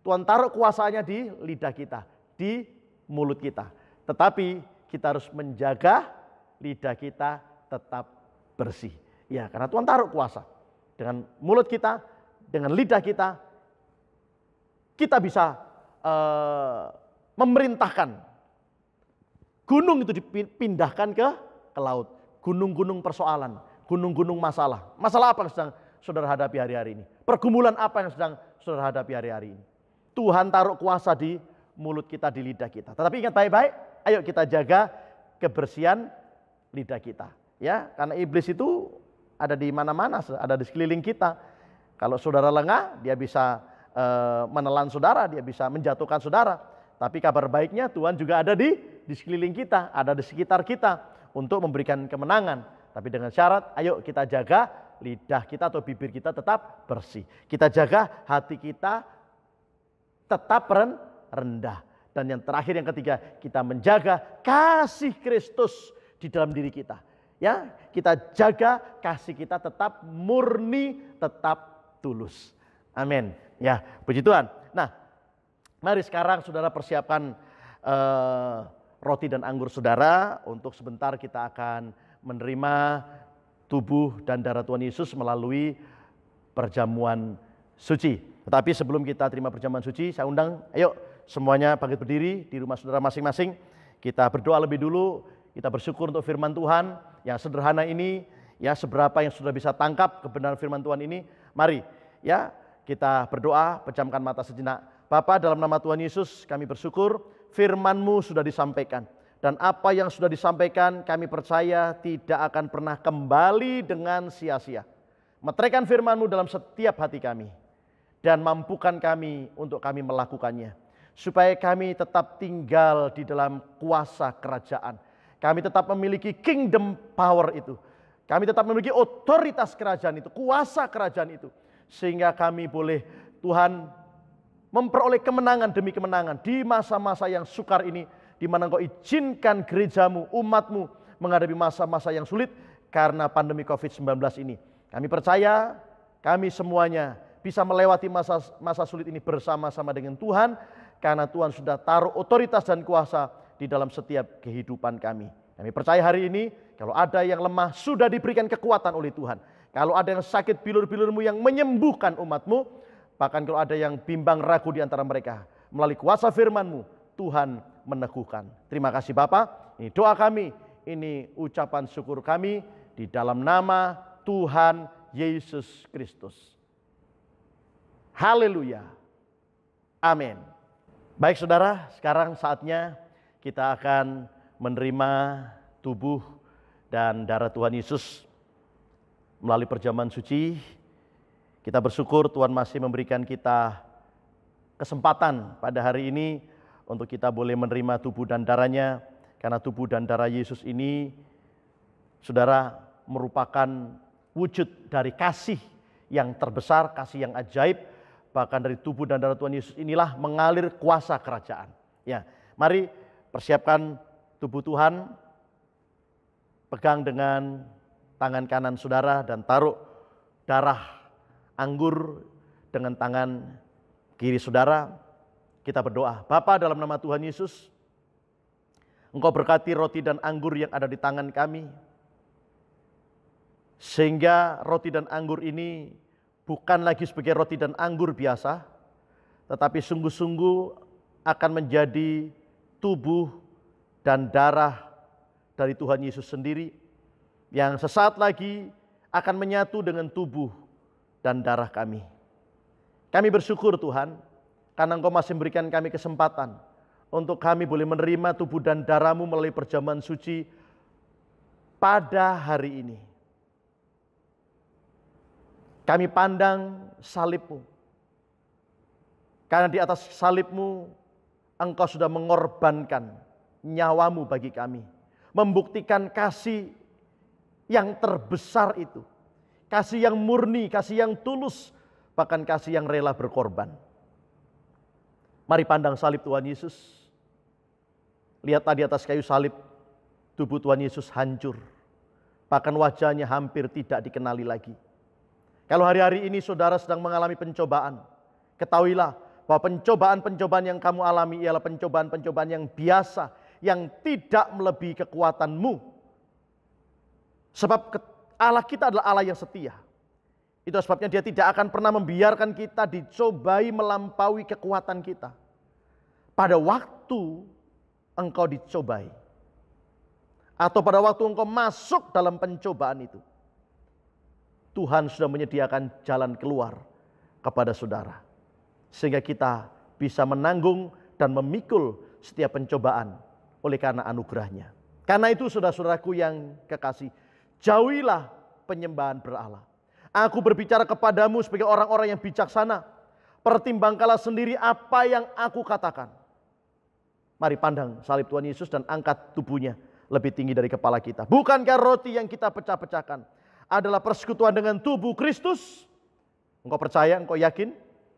Tuhan taruh kuasanya di lidah kita, di mulut kita. Tetapi kita harus menjaga lidah kita tetap bersih. Ya, karena Tuhan taruh kuasa. Dengan mulut kita, dengan lidah kita, kita bisa memerintahkan gunung itu dipindahkan ke laut. Gunung-gunung persoalan, gunung-gunung masalah. Masalah apa yang sedang saudara hadapi hari-hari ini? Pergumulan apa yang sedang saudara hadapi hari-hari ini? Tuhan taruh kuasa di mulut kita, di lidah kita. Tetapi ingat baik-baik, ayo kita jaga kebersihan lidah kita. Ya, karena iblis itu ada di mana-mana, ada di sekeliling kita. Kalau saudara lengah, dia bisa menelan saudara, dia bisa menjatuhkan saudara. Tapi kabar baiknya Tuhan juga ada di sekeliling kita, ada di sekitar kita untuk memberikan kemenangan. Tapi dengan syarat, ayo kita jaga lidah kita atau bibir kita tetap bersih. Kita jaga hati kita tetap rendah. Dan yang terakhir, yang ketiga, kita menjaga kasih Kristus di dalam diri kita. Ya, kita jaga kasih kita tetap murni, tetap tulus. Amin. Ya, puji Tuhan. Nah, mari sekarang saudara persiapkan roti dan anggur saudara. Untuk sebentar kita akan menerima tubuh dan darah Tuhan Yesus melalui perjamuan suci. Tetapi sebelum kita terima perjamuan suci, saya undang, ayo semuanya bangkit berdiri di rumah saudara masing-masing. Kita berdoa lebih dulu, kita bersyukur untuk firman Tuhan yang sederhana ini, ya seberapa yang sudah bisa tangkap kebenaran firman Tuhan ini. Mari ya kita berdoa, pejamkan mata sejenak. Bapa, dalam nama Tuhan Yesus kami bersyukur firman-Mu sudah disampaikan. Dan apa yang sudah disampaikan kami percaya tidak akan pernah kembali dengan sia-sia. Meteraikan firman-Mu dalam setiap hati kami. Dan mampukan kami untuk kami melakukannya. Supaya kami tetap tinggal di dalam kuasa kerajaan. Kami tetap memiliki kingdom power itu. Kami tetap memiliki otoritas kerajaan itu, kuasa kerajaan itu. Sehingga kami boleh Tuhan memperoleh kemenangan demi kemenangan di masa-masa yang sukar ini. Di mana Engkau izinkan gerejamu, umatmu menghadapi masa-masa yang sulit karena pandemi COVID-19 ini. Kami percaya kami semuanya bisa melewati masa sulit ini bersama-sama dengan Tuhan. Karena Tuhan sudah taruh otoritas dan kuasa di dalam setiap kehidupan kami. Kami percaya hari ini kalau ada yang lemah sudah diberikan kekuatan oleh Tuhan. Kalau ada yang sakit, bilur-bilur-Mu yang menyembuhkan umat-Mu. Bahkan kalau ada yang bimbang ragu di antara mereka, melalui kuasa firman-Mu Tuhan meneguhkan. Terima kasih Bapa. Ini doa kami, ini ucapan syukur kami di dalam nama Tuhan Yesus Kristus. Haleluya. Amin. Baik saudara, sekarang saatnya kita akan menerima tubuh dan darah Tuhan Yesus melalui perjamuan suci. Kita bersyukur Tuhan masih memberikan kita kesempatan pada hari ini untuk kita boleh menerima tubuh dan darahnya. Karena tubuh dan darah Yesus ini, saudara, merupakan wujud dari kasih yang terbesar, kasih yang ajaib. Bahkan dari tubuh dan darah Tuhan Yesus inilah mengalir kuasa kerajaan. Ya, mari persiapkan tubuh Tuhan, pegang dengan tangan kanan saudara dan taruh darah anggur dengan tangan kiri saudara. Kita berdoa. Bapa, dalam nama Tuhan Yesus, Engkau berkati roti dan anggur yang ada di tangan kami. Sehingga roti dan anggur ini bukan lagi sebagai roti dan anggur biasa, tetapi sungguh-sungguh akan menjadi tubuh dan darah dari Tuhan Yesus sendiri, yang sesaat lagi akan menyatu dengan tubuh dan darah kami. Kami bersyukur Tuhan, karena Engkau masih memberikan kami kesempatan untuk kami boleh menerima tubuh dan darah-Mu melalui perjamuan suci pada hari ini. Kami pandang salib-Mu. Karena di atas salib-Mu, Engkau sudah mengorbankan nyawa-Mu bagi kami. Membuktikan kasih yang terbesar itu. Kasih yang murni, kasih yang tulus, bahkan kasih yang rela berkorban. Mari pandang salib Tuhan Yesus. Lihat tadi atas kayu salib, tubuh Tuhan Yesus hancur. Bahkan wajahnya hampir tidak dikenali lagi. Kalau hari-hari ini saudara sedang mengalami pencobaan, ketahuilah bahwa pencobaan-pencobaan yang kamu alami ialah pencobaan-pencobaan yang biasa, yang tidak melebihi kekuatanmu. Sebab Allah kita adalah Allah yang setia. Itu sebabnya Dia tidak akan pernah membiarkan kita dicobai melampaui kekuatan kita. Pada waktu engkau dicobai, atau pada waktu engkau masuk dalam pencobaan itu, Tuhan sudah menyediakan jalan keluar kepada saudara. Sehingga kita bisa menanggung dan memikul setiap pencobaan oleh karena anugerahnya. Karena itu saudara-saudaraku yang kekasih, jauhilah penyembahan berhala. Aku berbicara kepadamu sebagai orang-orang yang bijaksana. Pertimbangkanlah sendiri apa yang aku katakan. Mari pandang salib Tuhan Yesus dan angkat tubuhnya lebih tinggi dari kepala kita. Bukankah roti yang kita pecah-pecahkan adalah persekutuan dengan tubuh Kristus? Engkau percaya, engkau yakin?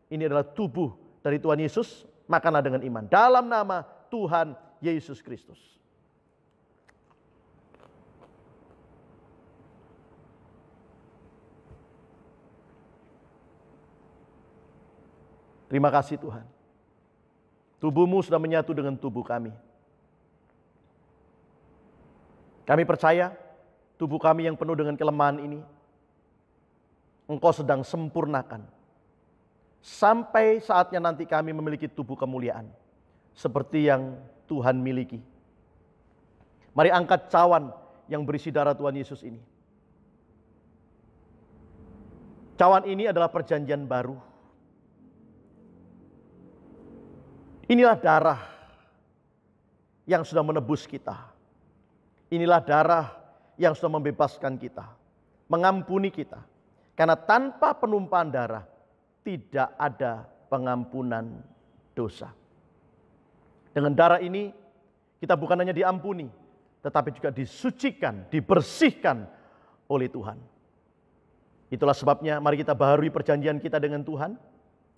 Ini adalah tubuh dari Tuhan Yesus. Makanlah dengan iman. Dalam nama Tuhan Yesus Kristus. Terima kasih Tuhan. Tubuh-Mu sudah menyatu dengan tubuh kami. Kami percaya tubuh kami yang penuh dengan kelemahan ini, Engkau sedang sempurnakan. Sampai saatnya nanti kami memiliki tubuh kemuliaan. Seperti yang Tuhan miliki. Mari angkat cawan yang berisi darah Tuhan Yesus ini. Cawan ini adalah perjanjian baru. Inilah darah yang sudah menebus kita. Inilah darah yang sudah membebaskan kita, mengampuni kita. Karena tanpa penumpahan darah tidak ada pengampunan dosa. Dengan darah ini kita bukan hanya diampuni, tetapi juga disucikan, dibersihkan oleh Tuhan. Itulah sebabnya mari kita baharui perjanjian kita dengan Tuhan.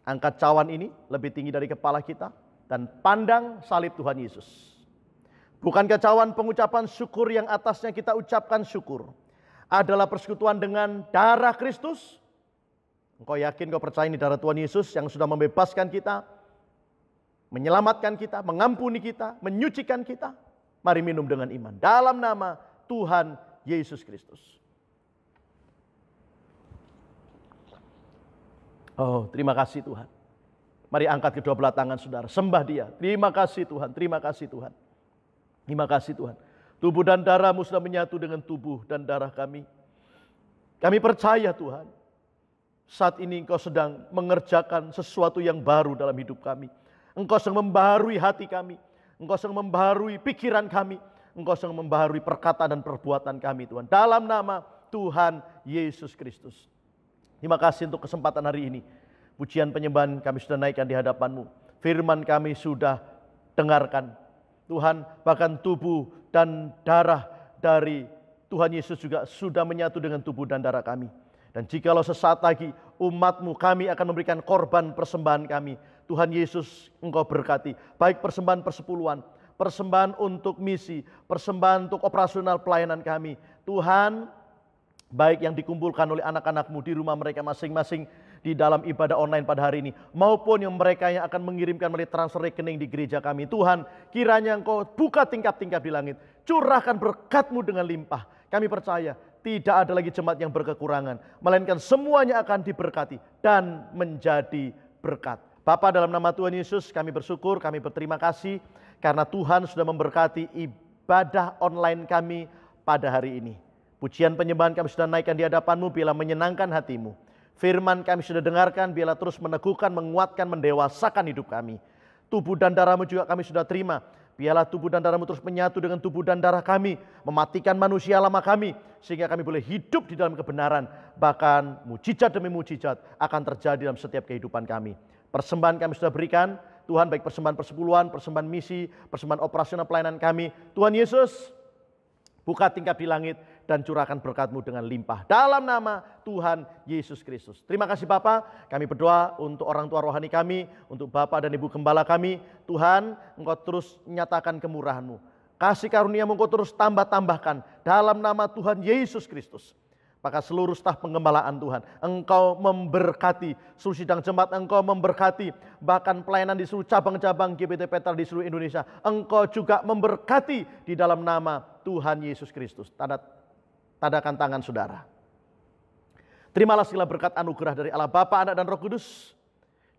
Angkat cawan ini lebih tinggi dari kepala kita. Dan pandang salib Tuhan Yesus. Bukankah cawan pengucapan syukur yang atasnya kita ucapkan syukur adalah persekutuan dengan darah Kristus? Engkau yakin, kau percaya ini darah Tuhan Yesus yang sudah membebaskan kita, menyelamatkan kita, mengampuni kita, menyucikan kita? Mari minum dengan iman. Dalam nama Tuhan Yesus Kristus. Oh, terima kasih Tuhan. Mari angkat kedua belah tangan saudara, sembah Dia. Terima kasih Tuhan, terima kasih Tuhan. Terima kasih Tuhan. Tubuh dan darah-Mu sudah menyatu dengan tubuh dan darah kami. Kami percaya Tuhan, saat ini Engkau sedang mengerjakan sesuatu yang baru dalam hidup kami. Engkau sedang membaharui hati kami. Engkau sedang membaharui pikiran kami. Engkau sedang membaharui perkataan dan perbuatan kami Tuhan. Dalam nama Tuhan Yesus Kristus. Terima kasih untuk kesempatan hari ini. Pujian penyembahan kami sudah naikkan di hadapan-Mu. Firman kami sudah dengarkan. Tuhan, bahkan tubuh dan darah dari Tuhan Yesus juga sudah menyatu dengan tubuh dan darah kami. Dan jikalau sesaat lagi umat-Mu, kami akan memberikan korban persembahan kami. Tuhan Yesus, Engkau berkati. Baik persembahan persepuluhan, persembahan untuk misi, persembahan untuk operasional pelayanan kami. Tuhan, baik yang dikumpulkan oleh anak-anak-Mu di rumah mereka masing-masing, di dalam ibadah online pada hari ini, maupun yang mereka yang akan mengirimkan melalui transfer rekening di gereja kami. Tuhan, kiranya Engkau buka tingkap-tingkap di langit, curahkan berkat-Mu dengan limpah. Kami percaya tidak ada lagi jemaat yang berkekurangan, melainkan semuanya akan diberkati dan menjadi berkat. Bapa, dalam nama Tuhan Yesus kami bersyukur, kami berterima kasih karena Tuhan sudah memberkati ibadah online kami pada hari ini. Pujian penyembahan kami sudah naikkan di hadapan-Mu, biarlah menyenangkan hati-Mu. Firman kami sudah dengarkan, biarlah terus meneguhkan, menguatkan, mendewasakan hidup kami. Tubuh dan darah-Mu juga kami sudah terima. Biarlah tubuh dan darah-Mu terus menyatu dengan tubuh dan darah kami, mematikan manusia lama kami, sehingga kami boleh hidup di dalam kebenaran. Bahkan mujizat demi mujizat akan terjadi dalam setiap kehidupan kami. Persembahan kami sudah berikan, Tuhan, baik persembahan persepuluhan, persembahan misi, persembahan operasional pelayanan kami. Tuhan Yesus, buka tingkap di langit dan curahkan berkat-Mu dengan limpah. Dalam nama Tuhan Yesus Kristus. Terima kasih Bapa, kami berdoa untuk orang tua rohani kami, untuk Bapak dan Ibu Gembala kami. Tuhan, Engkau terus nyatakan kemurahan-Mu. Kasih karunia-Mu Engkau terus tambah-tambahkan dalam nama Tuhan Yesus Kristus. Maka seluruh staf penggembalaan Tuhan, Engkau memberkati seluruh sidang jemaat, Engkau memberkati bahkan pelayanan di seluruh cabang-cabang GPT Petra di seluruh Indonesia. Engkau juga memberkati di dalam nama Tuhan Yesus Kristus. Tadakan tangan saudara. Terimalah segala berkat anugerah dari Allah Bapa, Anak dan Roh Kudus.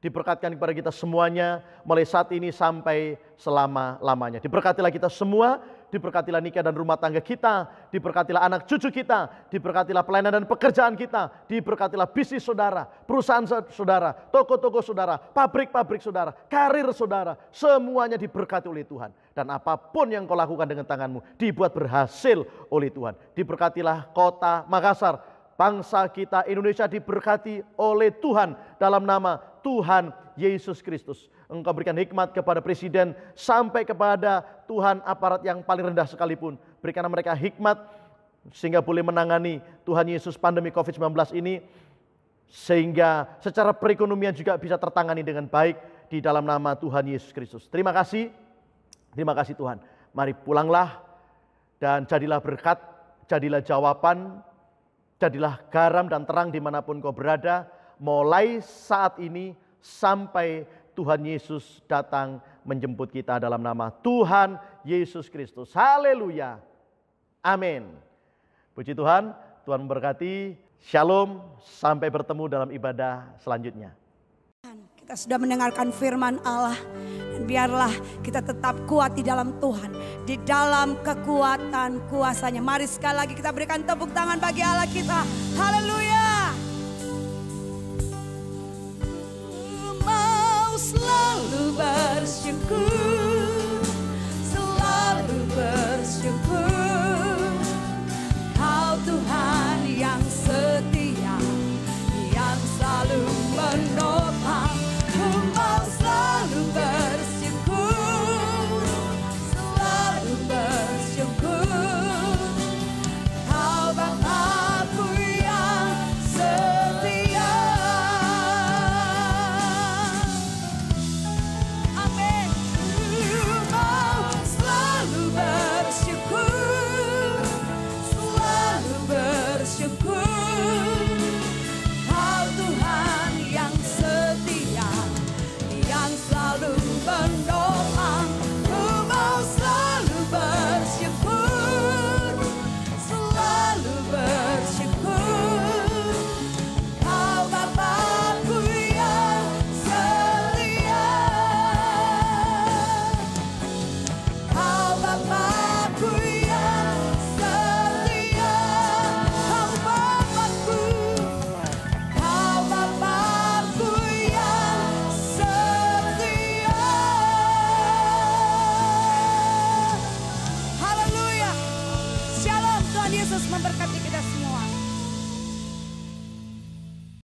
Diberkatkan kepada kita semuanya mulai saat ini sampai selama-lamanya. Diberkatilah kita semua, diberkatilah nikah dan rumah tangga kita, diberkatilah anak cucu kita, diberkatilah pelayanan dan pekerjaan kita, diberkatilah bisnis saudara, perusahaan saudara, toko-toko saudara, pabrik-pabrik saudara, karir saudara, semuanya diberkati oleh Tuhan. Dan apapun yang kau lakukan dengan tanganmu, dibuat berhasil oleh Tuhan. Diberkatilah kota Makassar, bangsa kita Indonesia diberkati oleh Tuhan dalam nama Tuhan Yesus Kristus. Engkau berikan hikmat kepada presiden sampai kepada Tuhan aparat yang paling rendah sekalipun. Berikan mereka hikmat sehingga boleh menangani Tuhan Yesus pandemi COVID-19 ini. Sehingga secara perekonomian juga bisa tertangani dengan baik di dalam nama Tuhan Yesus Kristus. Terima kasih Tuhan. Mari pulanglah dan jadilah berkat, jadilah jawaban, jadilah garam dan terang dimanapun kau berada, mulai saat ini sampai Tuhan Yesus datang menjemput kita dalam nama Tuhan Yesus Kristus. Haleluya. Amin. Puji Tuhan, Tuhan memberkati. Shalom, sampai bertemu dalam ibadah selanjutnya. Kita sudah mendengarkan firman Allah. Dan biarlah kita tetap kuat di dalam Tuhan. Di dalam kekuatan kuasanya. Mari sekali lagi kita berikan tepuk tangan bagi Allah kita. Haleluya. Mau selalu bersyukur.